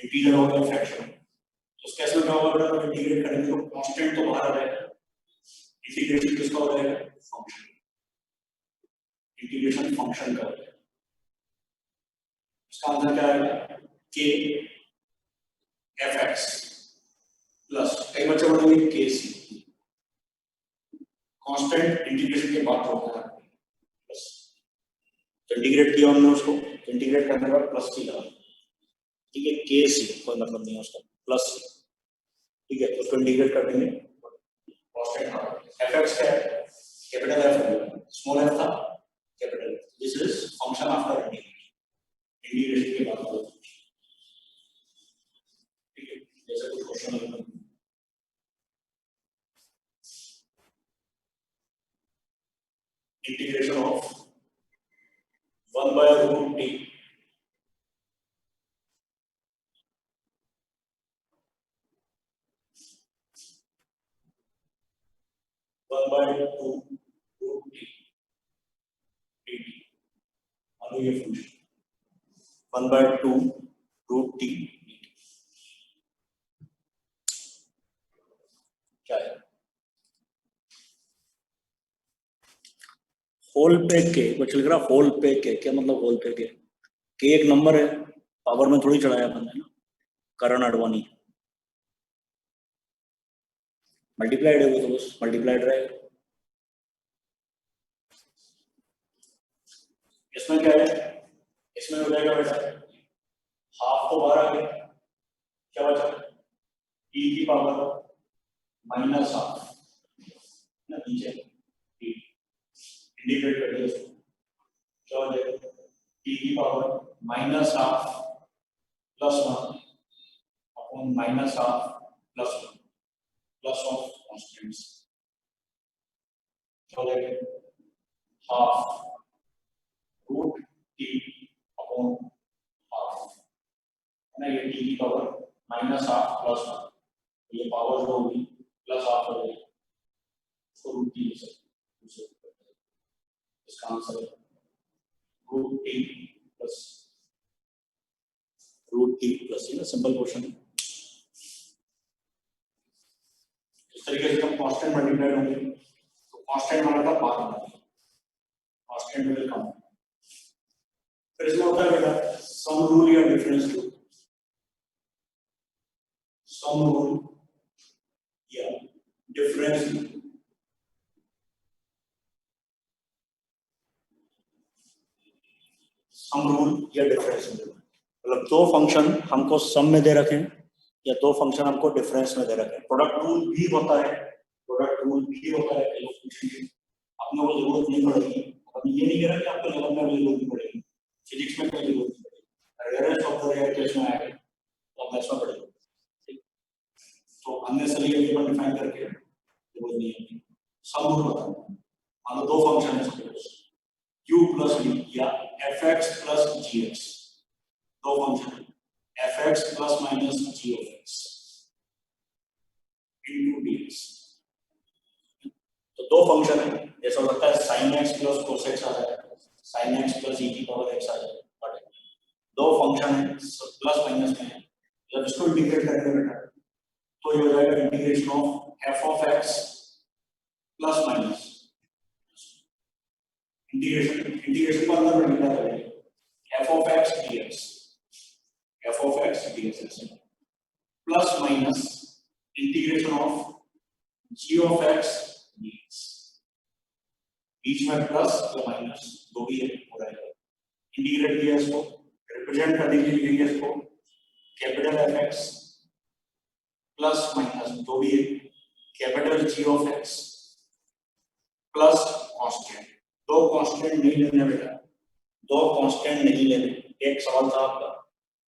[SPEAKER 1] इंटीजर हो या फ्रैक्शन, तो कैसे क्या होगा बेटा, इंटीग्रेट करेंगे तो कांस्टेंट तो बाहर आ जाएगा, इंटीग्रेशन किसका हो जाएगा, फंक्शन, इंटीग्रेशन फंक्शन का हो जाएगा। इसका आंसर क्या आएगा, के एफ एक्स प्लस, कई बच्चे बोलेंगे के सी, कांस्टेंट इंटीग्रेशन के बाद होगा बस, तो इंटीग्रेट किया हमने उसको, इंटीग्रेट करने के बाद प्लस सी लगा, ठीक है, के सी कोई मतलब नहीं है उसका, प्लस सी, ठीक है, उसको इंटीग्रेट कर देंगे, कांस्टेंट था, एफ एक्स क्या है, कैपिटल एफ, स्मॉल एफ था, capital F, this is function after integration के बाद, ठीक है, जैसे कुछ क्वेश्चन है integration of 1/√t one by two root t dt, मानो ये फंक्शन 1/2 √t dt क्या है, होल पे के, कुछ लिख रहा होल पे के, क्या मतलब होल पे के एक नंबर है, पावर में थोड़ी चढ़ाया अपन ने ना, करण अडवाणी, मल्टीप्लाइड है वो तो बस मल्टीप्लाइड रहेगा, इसमें क्या है, इसमें हो जाएगा बेटा हाफ तो बाहर आ गया, क्या बचा e की पावर माइनस हाफ ना, नीचे इंटीग्रेट कर दिया उसको, क्या हो जाएगा e की power minus half plus 1 upon minus half plus 1 plus of constants, क्या हो जाएगा half root t upon half, है ना, ये टी की पावर माइनस हाफ प्लस 1, ये पावर जो होगी प्लस हाफ हो जाएगी, उसको रूट टी ले सकते हैं, इसका आंसर है रूट टी प्लस, ये ना सिंपल क्वेश्चन है, इस तरीके से हम कांस्टेंट मल्टीप्लाइड होंगे तो कांस्टेंट वाला का बात होगा, कांस्टेंट विल कम, फिर इसमें होता है बेटा सम रूल या डिफरेंस रूल, सम रूल या डिफरेंस रूल, सम रूल या डिफरेंस रूल, मतलब दो फंक्शन हमको सम में दे रखे हैं या दो फंक्शन हमको डिफरेंस में दे रखे हैं, प्रोडक्ट रूल भी होता है, प्रोडक्ट रूल भी होता है, अपने को जरूरत नहीं पड़ेगी, अभी ये नहीं कह रहा कि आपको लेवल में जरूरत नहीं पड़ेगी, फिजिक्स में कोई जरूरत नहीं पड़ेगी, rarest of the rare case में आएगा तो मैथ्स में पड़ेगा, ठीक, तो अननेसेसरी ये डिफाइन करके जरूरत नहीं है, सम रूल बताओ, मान लो दो फंक्शन है सपोज u प्लस v या fx प्लस gx, दो function fx plus minus g of x into dx, तो दो फंक्शन है, जैसा लगता है sin x plus cos x आ जाएगा, sin x प्लस e की पावर x आ जाएगा, दो फंक्शन है प्लस माइनस में है, जब इसको इंटीग्रेट करेंगे बेटा तो ये हो जाएगा integration of f of x plus minus, integration को अंदर में लिखा जाएगा f of x dx plus minus integration of g of x dx, बीच में प्लस या माइनस दो भी हो रहेगा, इंटीग्रेट किया इसको, रिप्रेजेंट कर दीजिए इसको कैपिटल fx प्लस माइनस दो भी capital g of x plus constant, दो कांस्टेंट नहीं लेने बेटा, दो कांस्टेंट नहीं लेने, एक सवाल था आपका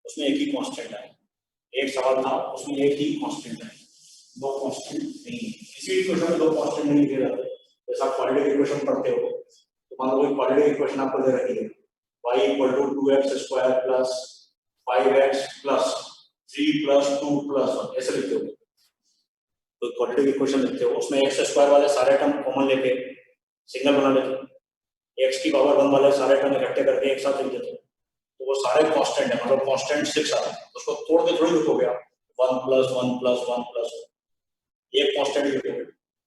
[SPEAKER 1] उसमें एक ही कांस्टेंट आया, एक सवाल था उसमें एक ही कांस्टेंट आया, दो कांस्टेंट नहीं, किसी भी क्वेश्चन में दो कांस्टेंट नहीं लिखे जाते, जैसा आप क्वाड्रेटिक इक्वेशन पढ़ते हो तो मान लो कोई क्वाड्रेटिक इक्वेशन आपको दे रखी है y = 2x² plus 5x plus 3 plus 2 plus 1, ऐसे लिखते हो, तो क्वाड्रेटिक इक्वेशन लिखते हो उसमें x² वाले सारे टर्म कॉमन लेके सिंगल बना लेते हो, x की पावर 1 वाले सारे टर्म इकट्ठे करके एक साथ लिख देते हो, तो वो सारे कांस्टेंट है, मतलब कांस्टेंट 6 आ रहा है, उसको तोड़ के थोड़ी लिखोगे आप 1 + 1 + 1 + 1, एक कांस्टेंट लिखोगे,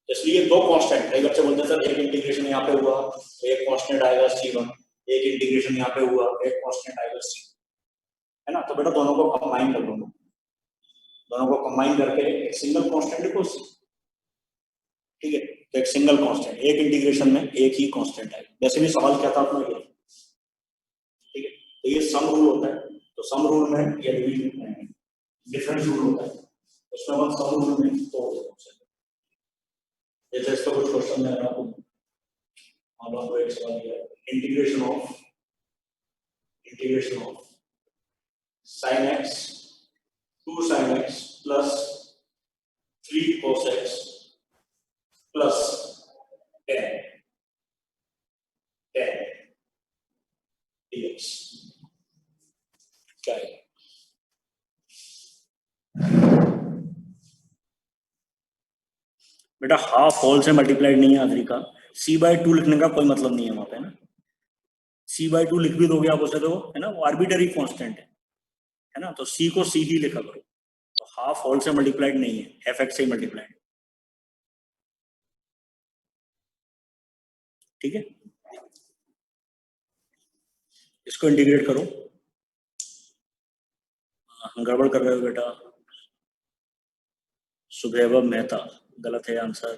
[SPEAKER 1] इसलिए दो कांस्टेंट, कई बच्चे बोलते हैं सर एक इंटीग्रेशन यहाँ पे हुआ तो एक कांस्टेंट आएगा c1, एक इंटीग्रेशन यहाँ पे हुआ एक कांस्टेंट आएगा c, है ना, तो बेटा दोनों को कंबाइन कर लो, दोनों को कंबाइन करके एक सिंगल कांस्टेंट लिखो c, ठीक है, तो एक सिंगल कांस्टेंट, एक इंटीग्रेशन में एक ही कांस्टेंट आएगा, वैसे भी सवाल क्या था अपना, तो ये सम रूल होता है, तो सम रूल में या डिफरेंस रूल होता है, उसमें हम सम रूल में तोड़ देते हैं। जैसे इसका कुछ क्वेश्चन है आपको, मान लो आपको एक सवाल दिया है, integration of sin x 2 sin x plus 3 cos x plus 10 dx क्या है? बेटा हाफ होल से मल्टीप्लाइड नहीं है आखिरी का, c/2 लिखने का कोई मतलब नहीं है वहां पे ना, c/2 लिख भी दोगे आप उसे तो है ना, वो आर्बिटरी कांस्टेंट है ना, तो c को c ही लिखा करो, तो हाफ होल से मल्टीप्लाइड नहीं है, fx से ही मल्टीप्लाइड, ठीक है। इसको इंटीग्रेट करो, गड़बड़ कर रहे हो बेटा, सुबैब मेहता गलत है आंसर,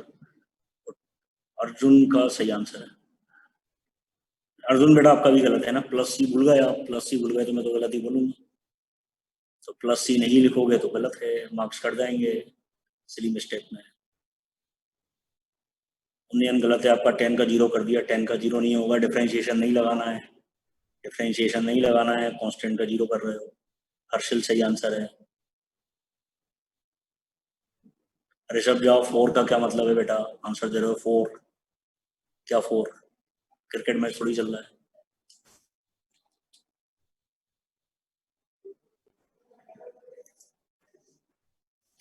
[SPEAKER 1] अर्जुन का सही आंसर है। अर्जुन बेटा आपका भी गलत है ना, प्लस सी भूल गए आप, प्लस सी भूल गए तो मैं तो गलत ही बोलूंगा, तो प्लस सी नहीं लिखोगे तो गलत है, मार्क्स कट जाएंगे सिली मिस्टेक में। नियम गलत है आपका, 10 का 0 कर दिया, 10 का 0 नहीं होगा, डिफरेंशिएशन नहीं लगाना है, डिफरेंशिएशन नहीं लगाना है, कांस्टेंट का 0 कर रहे हो। हर्षिल सही आंसर है। ऋषभ जाओ, 4 का क्या मतलब है बेटा, आंसर दे रहे हो 4, क्या 4, क्रिकेट मैच थोड़ी चल रहा है।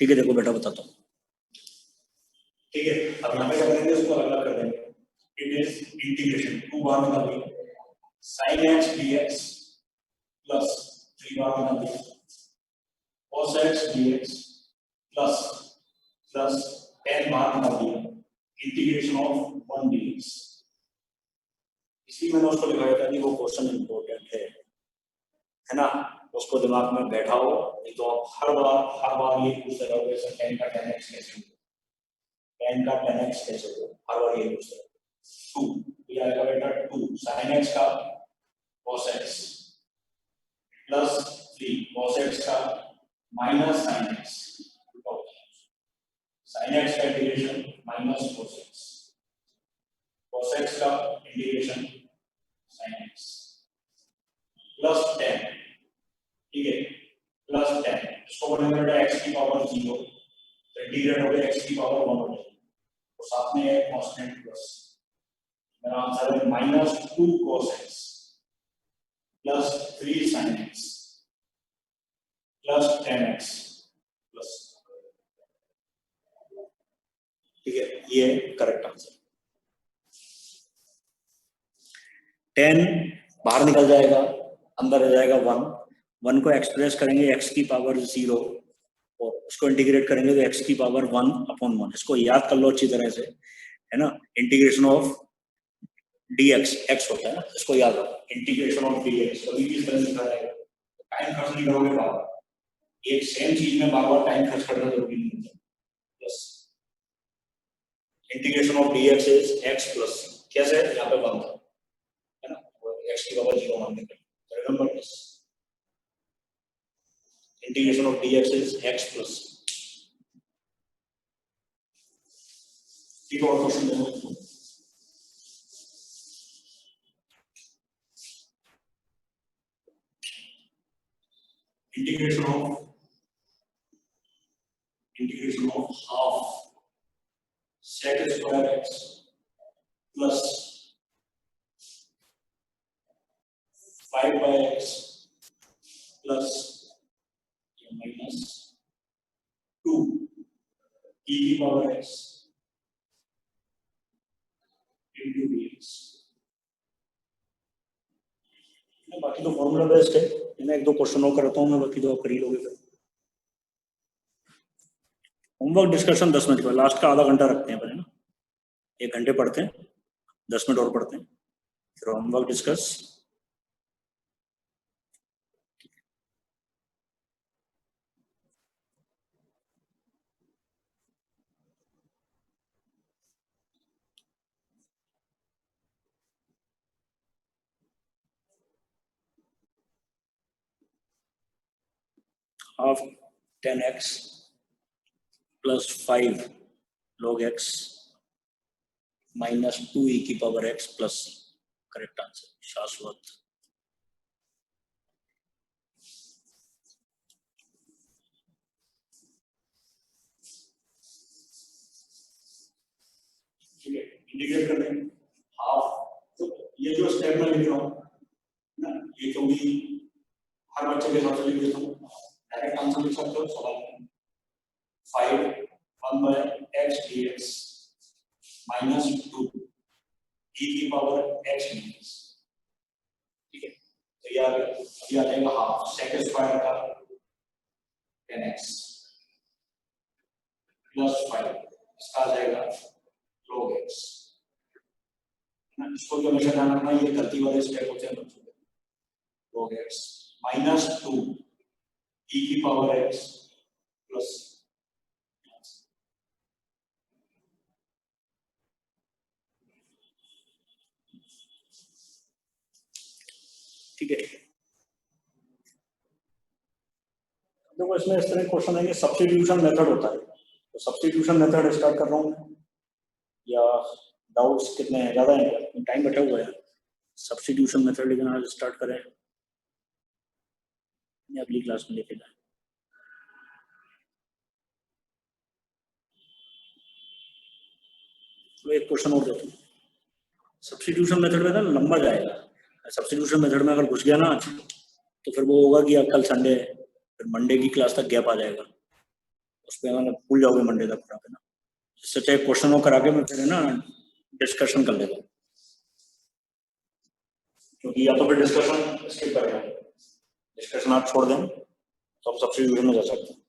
[SPEAKER 1] ठीक है देखो बेटा बताता हूँ, ठीक है, अब यहाँ पे क्या करेंगे, इसको अलग अलग कर देंगे। इट इज इंटीग्रेशन 2 बार निकाल दिया, sin x dx प्लस 3 बार निकाल दिया, cos x dx प्लस 10 बार निकाल दिया, इंटीग्रेशन ऑफ 1 dx। इसलिए मैंने उसको लिखाया था कि वो क्वेश्चन इंपॉर्टेंट है ना, उसको दिमाग में बैठाओ, नहीं तो आप हर बार ये पूछते रहोगे सर 10 का 10x कैसे हो, 10 का 10x कैसे हो, हर बार ये पूछते रहोगे। 2 ये आएगा बेटा 2 sin x का cos x plus 3 cos x का minus sin x, sin x का इंटीग्रेशन माइनस cos x का इंटीग्रेशन sin x प्लस 10, ठीक है, प्लस 10, इसको बोलेंगे बेटा x की पावर 0, तो इंटीग्रेट हो गया x की पावर 1 हो जाएगी, तो साथ में एक कांस्टेंट प्लस, मेरा आंसर है minus 2 cos x plus 3 sin x plus 10x plus, ठीक है, ये करेक्ट आंसर। 10 बाहर निकल जाएगा, अंदर रह जाएगा 1 को एक्सप्रेस करेंगे x की पावर 0 और उसको इंटीग्रेट करेंगे तो x की पावर 1/1। इसको याद कर लो अच्छी तरह से, है ना, इंटीग्रेशन ऑफ dx x होता है ना, इसको याद रखो, इंटीग्रेशन ऑफ dx कभी भी इस तरह लिखा जाएगा, टाइम खर्च नहीं करोगे बार, एक सेम चीज में बार बार टाइम खर्च करना जरूरी नहीं होता। Plus integration of dx is x plus, कैसे, यहाँ पे 1 था है ना, x की पावर 0 मानने के, remember this, integration of dx is x plus. ठीक है, और क्वेश्चन देखो, integration of half sec square x plus 5/x plus minus 2 e की पावर x into dx। बाकी तो फॉर्मूला बेस्ड है, मैं एक दो क्वेश्चन और करता हूँ मैं, बाकी तो आप कर ही लोगे। फिर होमवर्क डिस्कशन 10 मिनट का, लास्ट का आधा घंटा रखते हैं पहले ना, 1 घंटे पढ़ते हैं, 10 मिनट और पढ़ते हैं, फिर homework discuss. Half 10x plus 5 log x minus 2e की power x plus c। Correct answer शाश्वत। ठीक है, इंटीग्रेट कर देंगे हाफ। तो ये जो स्टेप में लिख रहा हूँ ना, ये तो भी हर बच्चे के हिसाब से लिख देता हूँ। डायरेक्ट आंसर लिख सकते हो सवाल में 5 1 by x dx minus 2 e की पावर x dx। ठीक है, तो ये अभी आ जाएगा हाफ सेक स्क्वायर का 10x प्लस 5, इसका आ जाएगा log x। इसको भी हमेशा ध्यान रखना, ये गलती वाले स्टेप होते हैं बच्चों के। log x माइनस 2 e की पावर x प्लस। ठीक है, देखो इसमें इस तरह क्वेश्चन है कि सब्स्टिट्यूशन मेथड होता है, तो सब्स्टिट्यूशन मेथड स्टार्ट कर रहा हूँ या डाउट्स कितने हैं, ज़्यादा हैं, टाइम बचा हुआ है। सब्स्टिट्यूशन मेथड लेकिन आज स्टार्ट करें या अगली क्लास में लेके जाए। तो एक क्वेश्चन और देता हूँ। सब्स्टिट्यूशन मेथड में ना लंबा जाएगा, सब्स्टिट्यूशन मेथड में अगर घुस गया ना तो फिर वो होगा कि अब कल संडे है, फिर मंडे की क्लास तक गैप आ जाएगा, उस पर मतलब भूल जाओगे मंडे तक पूरा ना। इससे चाहे क्वेश्चन करा के मैं फिर है ना डिस्कशन कर लेता हूँ, क्योंकि या तो फिर डिस्कशन स्किप कर रहे हैं, डिस्कशन आप छोड़ दें तो आप सब्स्टिट्यूशन में जा सकते हैं।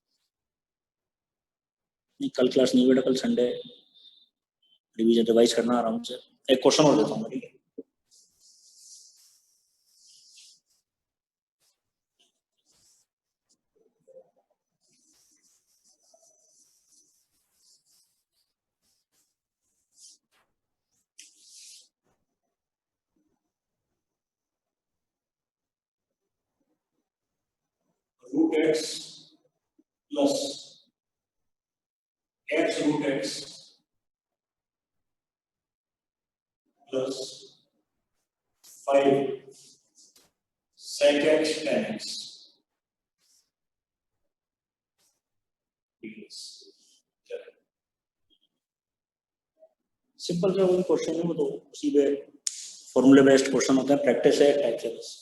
[SPEAKER 1] नहीं कल क्लास नहीं बेटा, कल संडे, रिवीजन रिवाइज करना आराम से। एक क्वेश्चन और देता हूँ, ठीक है। Root x plus x root x plus 5 sec x tan x। Simple सा वही क्वेश्चन है, वो तो उसी पे फॉर्मूले बेस्ड क्वेश्चन होता है, प्रैक्टिस है टाइप से बस,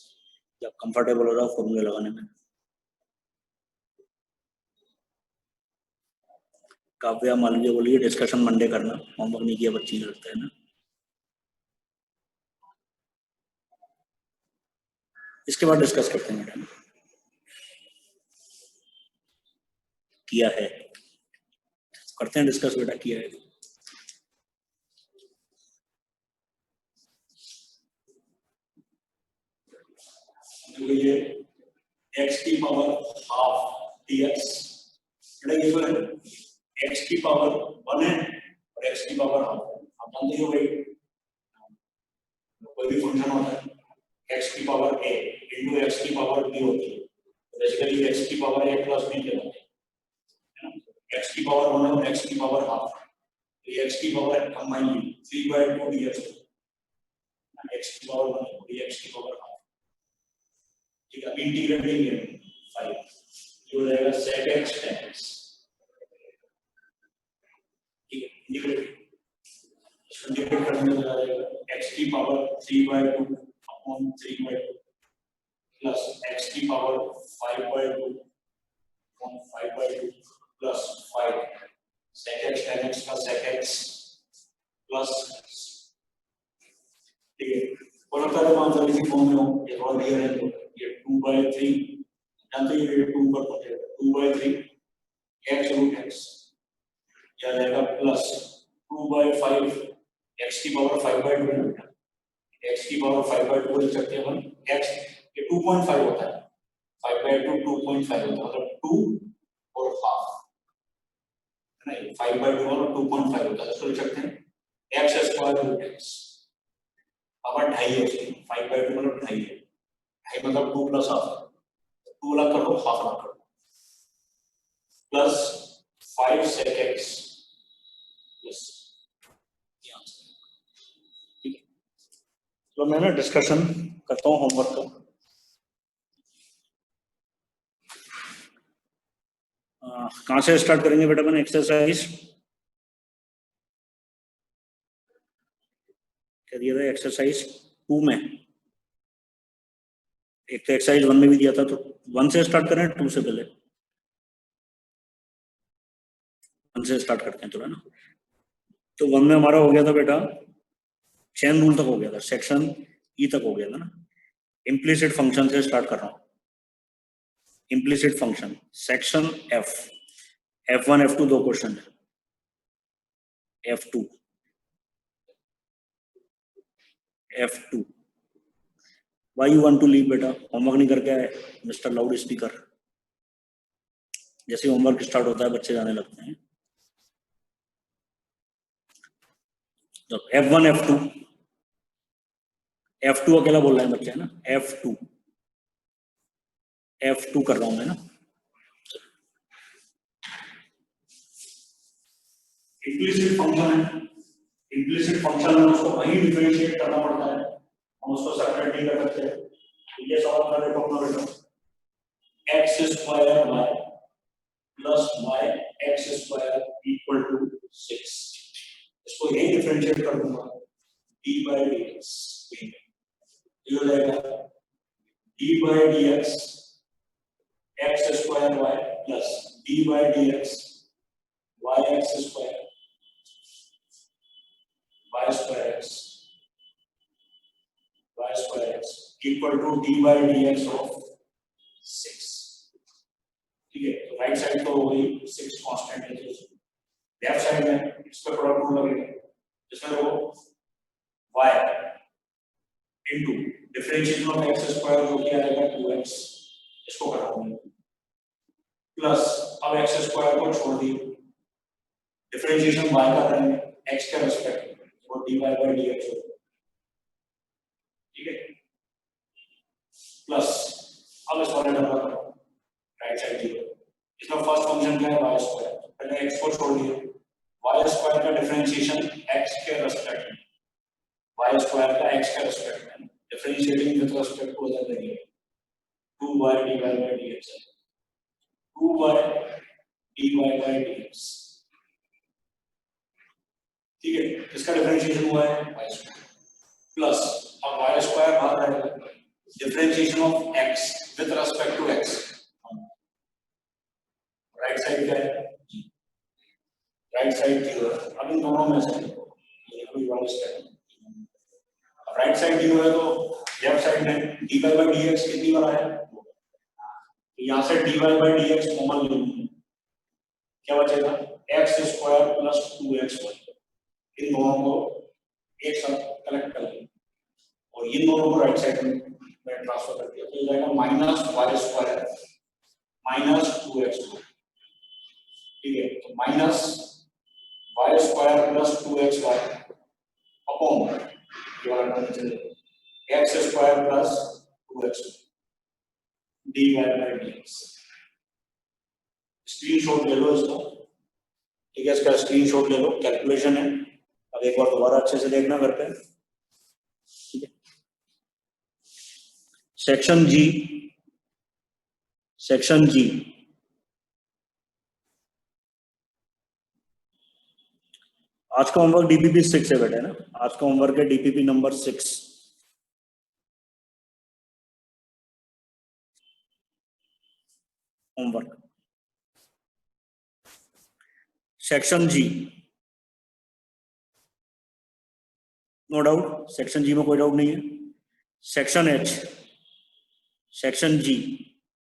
[SPEAKER 1] जब कंफर्टेबल हो जाओ फॉर्मूले लगाने में। काव्या मालवीय बोलिए डिस्कशन मंडे करना, होमवर्क नहीं किया बच्ची ने लगता है ना। इसके बाद डिस्कस करते हैं मैडम, किया है करते हैं डिस्कस बेटा, किया है। तो ये x की पावर हाफ dx, बेटा ये जो है x की पावर 1 है और x की पावर हाफ है। आप जानते हो भाई कोई भी फंक्शन होता है x की पावर a इंटू x की पावर b होती है, तो बेसिकली x की पावर a प्लस b कहलाती है, x की पावर 1 और x की पावर हाफ, तो ये x की पावर कंबाइन 3/2 dx, x की पावर 1 और x की पावर हाफ। ठीक है, इंटीग्रेट करेंगे 5, ये हो जाएगा sec x tan x। ठीक है, इंटीग्रेट करने में आ जाएगा x की पावर 3/2 अपॉन 3/2 प्लस x की power 5/2 upon 5/2 plus 5 sec x tan x का sec x प्लस। ठीक है, और लगता है आंसर इसी फॉर्म में हो, ये थोड़ा क्लियर है। ये 2/3 जानते हैं, ये 2 पर पहुंचे 2/3 x रूट x, क्या जाएगा प्लस 2/5 x की पावर 5/2, x की पावर 5/2 लिख सकते हैं हम, x ये 2.5 होता है, 5/2 2.5 होता है, मतलब 2 और हाफ है ना, 5/2 और 2.5 होता है, इसको लिख सकते हैं x square root x। Power 2.5 है उसकी, 5/2 मतलब 2.5 है, 2.5 मतलब 2 प्लस हाफ, 2 अलग कर दो हाफ अलग कर दो, प्लस 5 सेकेंड्स प्लस ये आंसर। ठीक है, तो मैं ना डिस्कशन करता हूँ होमवर्क का। कहाँ से स्टार्ट करेंगे बेटा? मैंने एक्सरसाइज क्या दिया था? एक्सरसाइज 2 में, एक तो एक्सरसाइज 1 में भी दिया था, तो 1 से स्टार्ट करें 2 से पहले? 1 से स्टार्ट करते हैं थोड़ा ना। तो 1 में हमारा हो गया था बेटा, चेन रूल तक हो गया था, सेक्शन ई तक हो गया था ना। इम्प्लिसिट फंक्शन से स्टार्ट कर रहा हूँ। Implicit function section F, F1 F2 दो क्वेश्चन है, F2 Why you want to leave बेटा? होमवर्क नहीं करके आए? Mister loud speaker. जैसे होमवर्क स्टार्ट होता है बच्चे जाने लगते हैं। तो F1 F2 अकेला बोल रहे हैं बच्चे है ना। F2 कर रहा हूं मैं ना। इम्प्लिसिट फंक्शन है, इम्प्लिसिट फंक्शन में उसको वही डिफरेंशिएट करना पड़ता है, हम उसको सेपरेट नहीं कर सकते। तो ये सॉल्व कर देखो अपना बेटा, x square y plus y x square equal to 6। इसको यही डिफरेंशिएट कर दूंगा, d बाय dx। ये हो जाएगा d by dx x square y plus d by dx y x square y square x equal to d by dx of 6। ठीक है, तो राइट साइड तो हो गई 6 कांस्टेंट है, लेफ्ट साइड में इस पे प्रोडक्ट रूल लगेगा, जिसमें वो y into differentiation of x square जो कि आएगा 2x, इसको कराऊंगा प्लस अब x स्क्वायर को छोड़ दिए, डिफरेंशिएशन y का करेंगे x के रिस्पेक्ट में, वो dy बाय dx होगा। ठीक है, प्लस अब इस वाले नंबर का राइट साइड 0, इसमें फर्स्ट फंक्शन क्या है y स्क्वायर, पहले x को छोड़ दिए, y स्क्वायर का डिफरेंशिएशन x के रिस्पेक्ट में, y स्क्वायर का x के रिस्पेक्ट में differentiating with respect to other variable 2y dy by dx, 2y dy by dx। ठीक है, इसका डिफरेंशिएशन हुआ है y स्क्वायर प्लस अब y स्क्वायर बाहर रहेगा, differentiation of x with respect to x, right side क्या है, राइट साइड 0 है। अब इन दोनों में से अभी y स्क्वायर, राइट साइड 0 है तो लेफ्ट साइड में dy by dx कितनी बार आया, यहाँ से dy by dx कॉमन ले लूंगा, क्या बचेगा x स्क्वायर प्लस 2xy, इन दोनों को एक साथ कलेक्ट कर लेंगे और इन दोनों को राइट साइड में ट्रांसफर कर दिया, तो ये जाएगा minus y square minus 2xy। ठीक है, तो minus y square plus 2xy upon x square plus 2xy dy by dx। Screenshot ले लो इसका। ठीक है, इसका स्क्रीनशॉट ले लो, कैलकुलेशन है, अब एक बार दोबारा अच्छे से देखना घर पे। ठीक है, सेक्शन जी, सेक्शन जी आज का होमवर्क डीपीपी 6 है बेटा, है ना। आज का होमवर्क है डीपीपी नंबर 6। होमवर्क सेक्शन जी, नो डाउट, सेक्शन जी में कोई डाउट नहीं है। सेक्शन एच, सेक्शन जी,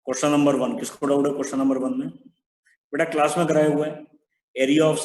[SPEAKER 1] क्वेश्चन नंबर 1, किसको डाउट है क्वेश्चन नंबर 1 में? बेटा क्लास में कराया हुआ है, एरिया ऑफ